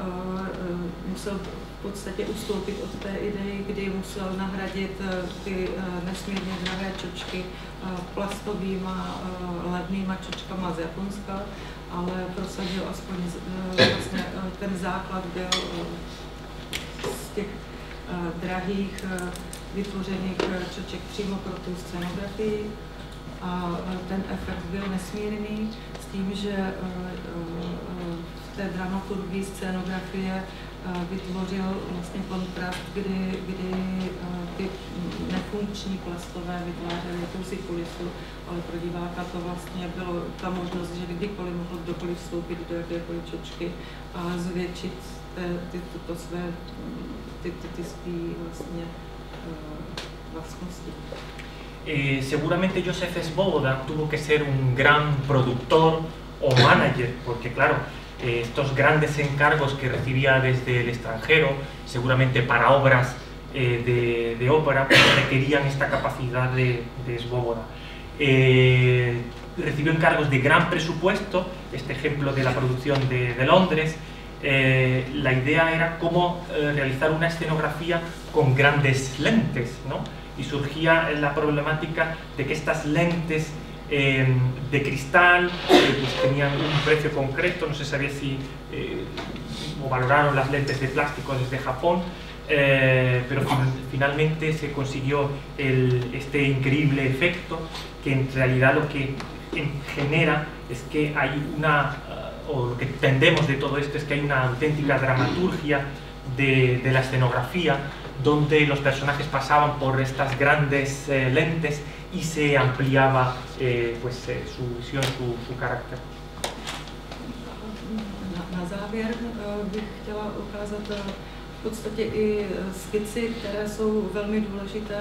musel v podstatě ustoupit od té idei, kdy musel nahradit ty nesmírně drahé čočky plastovýma levnýma čočkama z Japonska, ale prosadil aspoň vlastně ten základ byl z těch drahých vytvořených čoček přímo pro tu scenografii a ten efekt byl nesmírný s tím, že v té dramaturgii scénografie vytvořil vlastně kontrast, kdy ty nefunkční plastové vytvářely jakousi kulisu, ale pro diváka to vlastně bylo ta možnost, že kdykoliv mohl kdokoliv vstoupit do jakékoliv čočky a zvětšit tyto své vlastně vlastnosti. Seguramente Joseph Svoboda tuvo que ser un gran productor o manager, porque claro, estos grandes encargos que recibía desde el extranjero, seguramente para obras de ópera, pues requerían esta capacidad de Svoboda. Recibió encargos de gran presupuesto, este ejemplo de la producción de Londres. La idea era cómo realizar una escenografía con grandes lentes, ¿no? Y surgía la problemática de que estas lentes de cristal pues tenían un precio concreto, no se sabía si o valoraron las lentes de plástico desde Japón, pero finalmente se consiguió este increíble efecto que en realidad lo que genera es que hay o lo que entendemos de todo esto es que hay una auténtica dramaturgia de la escenografía, donde los personajes pasaban por estas grandes lentes y se ampliaba su visión, su carácter. Na závěr bych chtěla ukázat v podstatě i skici, které jsou velmi důležité.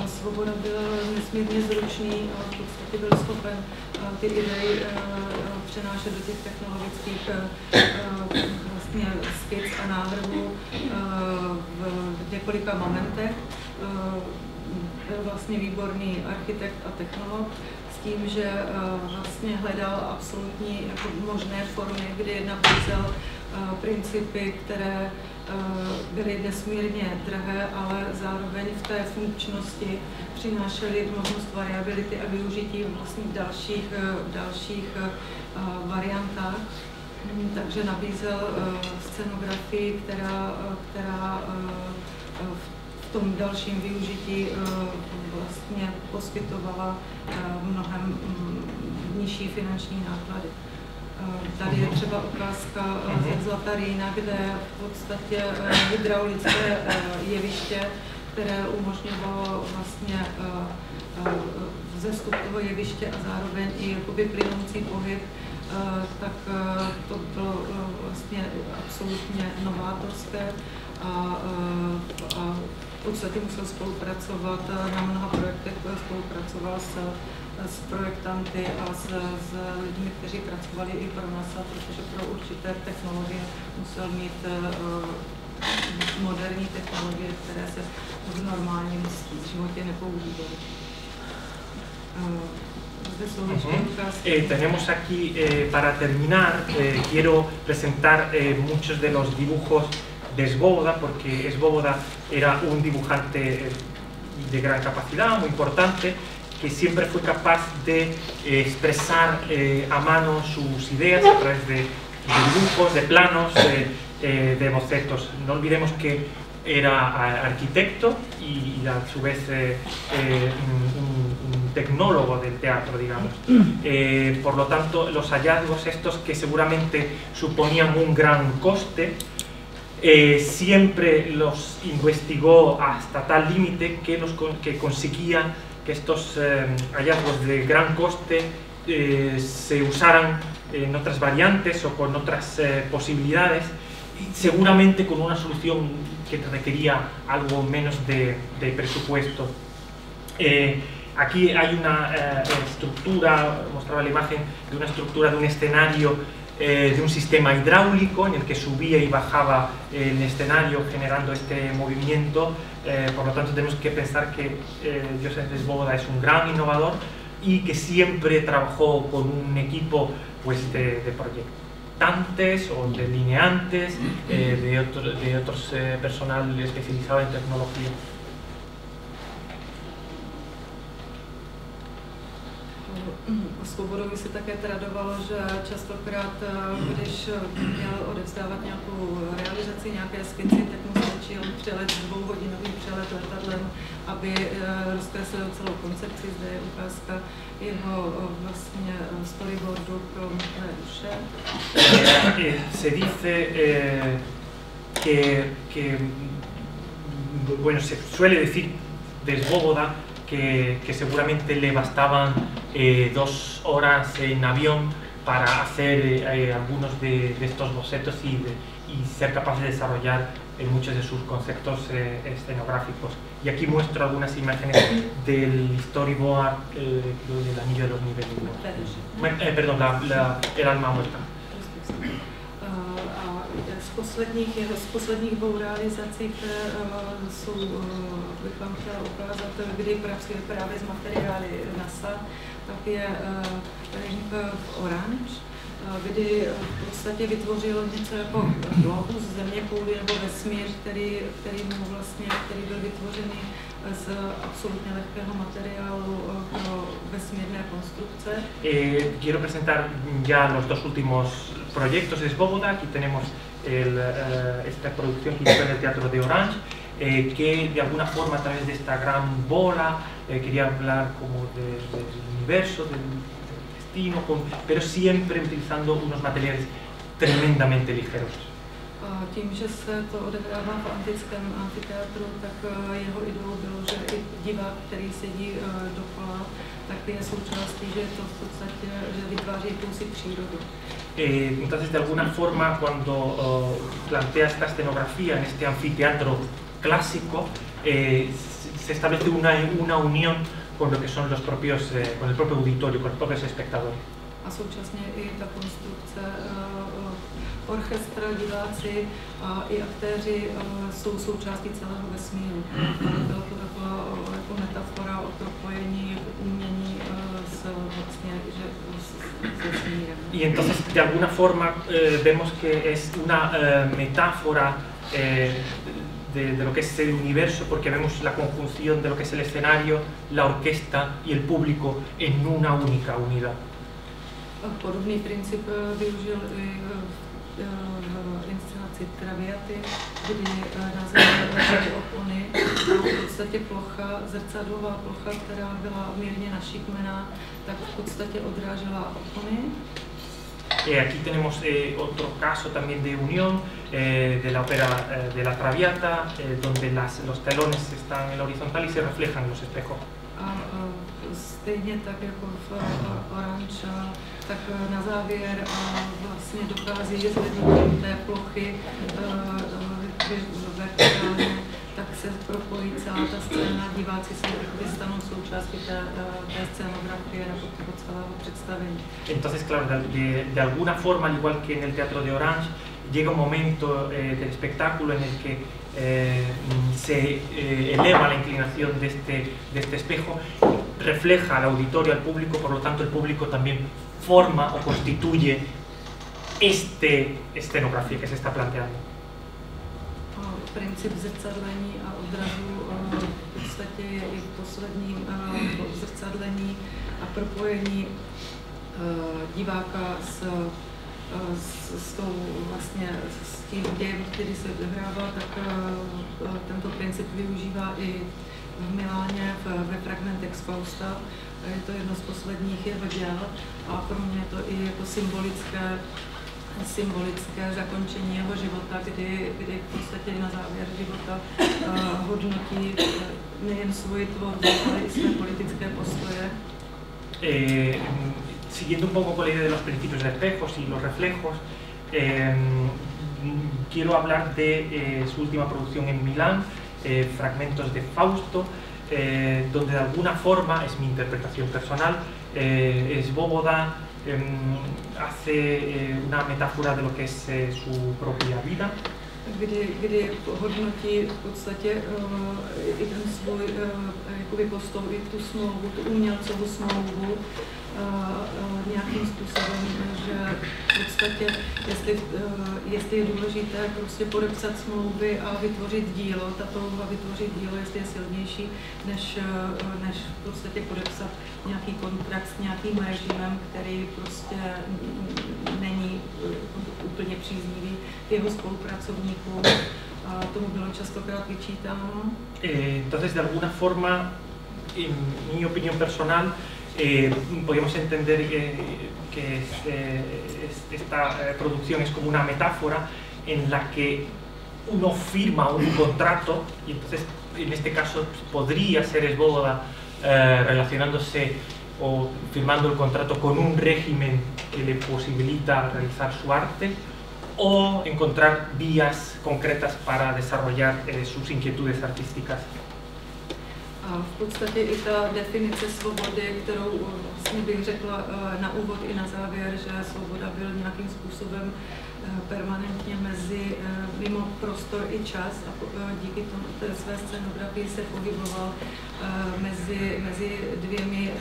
Svoboda byl nesmírně zručný a v podstatě byl schopen ty idei přenášet do těch technologických vlastně skic a návrhů v několika momentech. Byl vlastně výborný architekt a technolog s tím, že vlastně hledal absolutní jako možné formy, kdy nabízel principy, které byly nesmírně drahé, ale zároveň v té funkčnosti přinášely možnost variability a využití vlastně v dalších variantách. Takže nabízel scenografii, která v tom dalším využití vlastně poskytovala mnohem nižší finanční náklady. Tady je třeba ukázka ze Zlatarína, kde v podstatě hydraulické jeviště, které umožňovalo vlastně vzestup toho jeviště a zároveň i jakoby plynoucí pohyb, tak to bylo vlastně absolutně novátorské a v podstatě musel spolupracovat na mnoha projektech, spolupracoval s projektanty a s lidmi, kteří pracovali i pro NASA, protože pro určité technologie musel mít moderní technologie, které se v normálním životě nepoužívají. Tenemos aquí, para terminar, quiero presentar muchos de los dibujos de Svoboda, porque Svoboda era un dibujante de gran capacidad, muy importante, que siempre fue capaz de expresar a mano sus ideas a través de dibujos, de planos, de bocetos. No olvidemos que era arquitecto y a su vez un tecnólogo del teatro, digamos. Por lo tanto, los hallazgos estos que seguramente suponían un gran coste, siempre los investigó hasta tal límite que conseguía que estos hallazgos de gran coste se usaran en otras variantes o con otras posibilidades, y seguramente con una solución que requería algo menos de presupuesto. Aquí hay una estructura, mostraba la imagen de una estructura de un escenario de un sistema hidráulico en el que subía y bajaba el escenario generando este movimiento. Por lo tanto tenemos que pensar que Joseph Svoboda es un gran innovador y que siempre trabajó con un equipo pues, de proyecto. redactantes o delineantes, de otros personal especializado en tecnología. Svobodovi se také tradovalo, že častokrát, když měl odevzdávat nějakou realizaci, nějaké skici, tak mu stačil přelet, 2hodinový přelet letadlem, aby rozkreslil celou koncepci. Zde je ukázka jeho vlastně storyboardu pro mrtvé duše. Se dice que bueno, se suele decir de Svoboda que seguramente le bastaban 2 horas en avión para hacer algunos de estos bocetos y ser capaz de desarrollar muchos de sus conceptos escenográficos. Y aquí muestro algunas imágenes del storyboard del Anillo de los Niveles. Perdón, el alma muerta. Z posledních 2 realizací, které bych vám chtěla ukázat, kdy pracuje právě s materiály NASA, tak je Ring of Orange, kdy v podstatě vytvořil něco jako globus, zeměkouli nebo vesmír, který byl vytvořený z absolutně lehkého materiálu pro vesmírné konstrukce. Quiero presentar ya los 2 últimos proyectos de Svoboda. Aquí tenemos esta producción que hizo en el Teatro de Orange, que de alguna forma a través de esta gran bola quería hablar como del universo, del destino, pero siempre utilizando unos materiales tremendamente ligeros. Tím, že se to odehrává v antickém amfiteátru, tak jeho ideou bylo, že i divák, který sedí dokola, tak je součástí, že to v podstatě že vytváří jakousi přírodu. Entonces, de alguna forma, cuando plantea esta escenografía en este anfiteatro clásico, se establece una unión con lo que son los propios, con el propio auditorio, con los propios espectadores. A současně i ta konstrukce, orchestra, diváci a i aktéři jsou součástí celého vesmíru. Byla to taková jako metafora o propojení umění s vesmírem. Y entonces, de alguna forma, vemos que es una metáfora de lo que es el universo, porque vemos la conjunción de lo que es el escenario, la orquesta y el público en una única unidad. Podobný princip využil i v inscenaci Traviaty, kdy na zemi ležely opony a v podstatě plocha, zrcadlová plocha, která byla mírně našikmená, tak v podstatě odrážela opony. Aquí tenemos otro caso también de unión de la ópera de la Traviata, donde los telones están en la horizontal y se reflejan en los espejos. A stejně tak jako v Orange, tak na závěr vlastně dochází zvednutím té plochy vertikálně, tak se propojí celá ta scéna, diváci se stanou součástí té scénografie nebo celého představení. Entonces, claro, de alguna forma, al igual que en el Teatro de Orange, llega un momento del espectáculo en el que se eleva la inclinación de este espejo, refleja al auditorio, al público, por lo tanto el público también forma o constituye escenografía que se está planteando. Princip zrcadlení a odrazu v podstatě je i v posledním zrcadlení a propojení diváka s tím dějem, který se odehrává, tak tento princip využívá i v Miláně ve fragmentech z Fausta. Je to jedno z posledních jeho děl a pro mě je to i jako symbolické zakončení jeho života, kdy v podstatě na závěr života hodnotí nejen svoji tvorbu, ale i své politické postoje. Siguiendo un poco con la idea de los principios de espejos y los reflejos, quiero hablar de su última producción en Milán, Fragmentos de Fausto, donde de alguna forma, es mi interpretación personal, Svoboda hace una metáfora de lo que es su propia vida. Kdy hodnotí v podstatě i ten svůj postoj, i tu smlouvu, tu umělcovou smlouvu nějakým způsobem, že v podstatě, jestli je důležité prostě podepsat smlouvy a vytvořit dílo, ta touha vytvořit dílo, jestli je silnější, než v podstatě podepsat nějaký kontrakt s nějakým režimem, který prostě není úplně příznivý k jeho spolupracovníkům. A tomu bylo častokrát vyčítáno. Entonces, de alguna forma, en mi opinión personal, podríamos entender que esta producción es como una metáfora en la que uno firma un contrato, y entonces en este caso podría ser Svoboda relacionándose o firmando el contrato con un régimen que le posibilita realizar su arte, o encontrar vías concretas para desarrollar sus inquietudes artísticas. A v podstatě i ta definice svobody, kterou vlastně bych řekla na úvod i na závěr, že svoboda byl nějakým způsobem permanentně mimo prostor i čas a díky tomu té své scenografii se pohyboval mezi dvěmi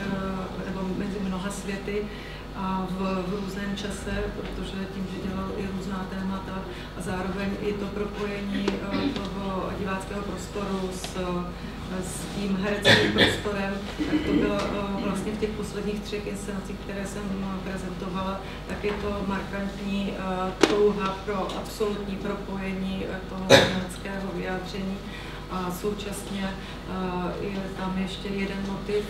nebo mezi mnoha světy a v různém čase, protože tím, že dělal i různá témata a zároveň i to propojení toho diváckého prostoru s tím hereckým prostorem, tak to bylo vlastně v těch posledních 3 inscenacích, které jsem prezentovala, tak je to markantní touha pro absolutní propojení toho hereckého vyjádření a současně je tam ještě jeden motiv,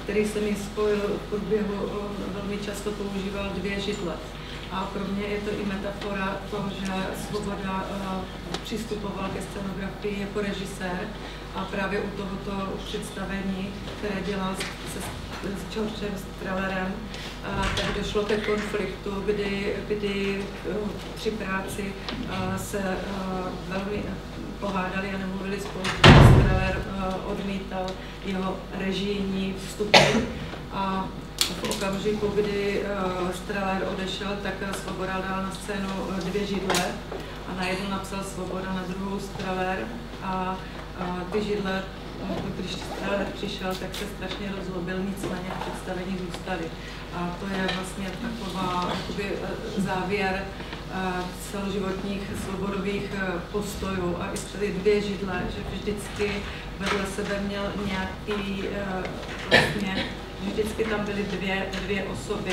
který se mi spojil v průběhu, velmi často používal 2 židle. A pro mě je to i metafora toho, že Svoboda přistupoval ke scenografii jako režisér a právě u tohoto představení, které dělal s Georgem Strahlerem, tak došlo ke konfliktu, kdy při práci se velmi pohádali a nemluvili spolu. Strahler odmítal jeho režijní vstupy a v okamžiku, kdy Strahler odešel, tak Svoboda dal na scénu 2 židle a na jednu napsal Svoboda, na druhou Strahler a ty židle, když Strahler přišel, tak se strašně rozlobil, nicméně v představení zůstaly. A to je vlastně taková závěr celoživotních svobodových postojů a i ty 2 židle, že vždycky vedle sebe měl nějaký, vlastně vždycky tam byly dvě osoby,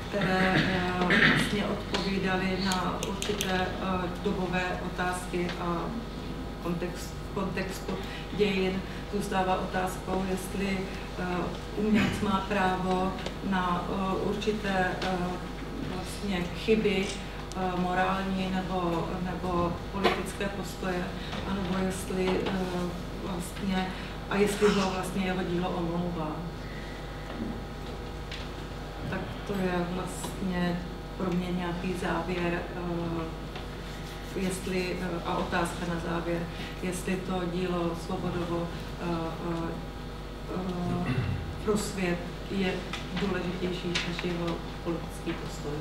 které vlastně odpovídaly na určité dobové otázky a kontextu dějin zůstává otázkou, jestli umělec má právo na určité vlastně chyby morální nebo politické postoje, anebo jestli vlastně a jestli ho vlastně jeho dílo omlouvá. Tak to je vlastně pro mě nějaký závěr, a otázka na závěr, jestli to dílo Svobodovo pro svět je důležitější než jeho politický postoj.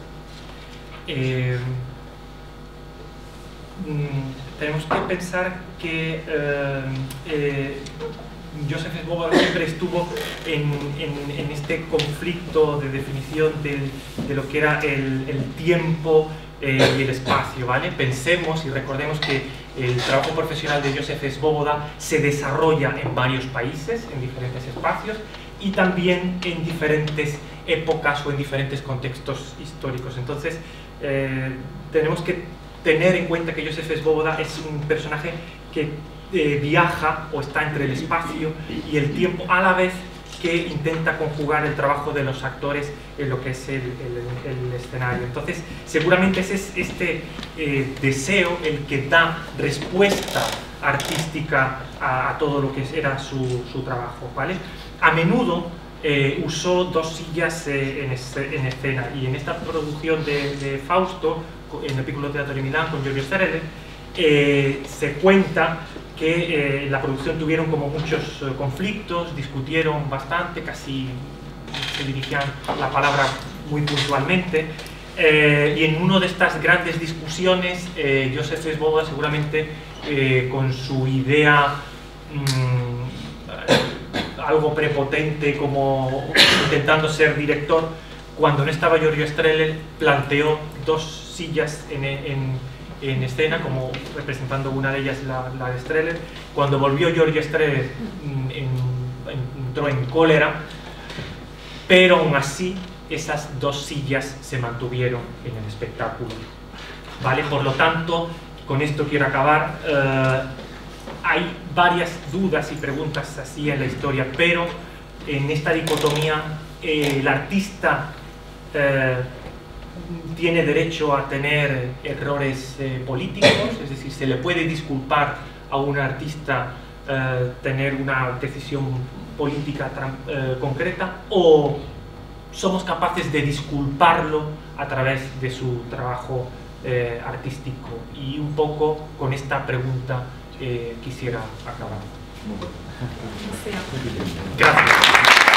Tenemos que pensar que Joseph Svoboda siempre estuvo en este conflicto de definición de lo que era el tiempo y el espacio, ¿vale? Pensemos y recordemos que el trabajo profesional de Joseph Svoboda se desarrolla en varios países, en diferentes espacios y también en diferentes épocas o en diferentes contextos históricos. Entonces, tenemos que tener en cuenta que Joseph Svoboda es un personaje que viaja o está entre el espacio y el tiempo a la vez que intenta conjugar el trabajo de los actores en lo que es el escenario. Entonces, seguramente ese es este deseo el que da respuesta artística a todo lo que era su trabajo, ¿vale? A menudo usó 2 sillas en escena, y en esta producción de Fausto, en el Piccolo Teatro de Milán con Giorgio Strehler, se cuenta que en la producción tuvieron como muchos conflictos, discutieron bastante, casi se dirigían la palabra muy puntualmente, y en una de estas grandes discusiones Joseph Svoboda seguramente con su idea algo prepotente, como intentando ser director. Cuando no estaba Giorgio Strehler, planteó 2 sillas en escena, como representando una de ellas la de Strehler. Cuando volvió Giorgio Strehler, entró en cólera, pero aún así esas 2 sillas se mantuvieron en el espectáculo, ¿vale? Por lo tanto, con esto quiero acabar. Hay varias dudas y preguntas así en la historia, pero en esta dicotomía el artista tiene derecho a tener errores políticos, es decir, se le puede disculpar a un artista tener una decisión política concreta, o somos capaces de disculparlo a través de su trabajo artístico. Y un poco con esta pregunta quisiera acabar. Gracias. Gracias.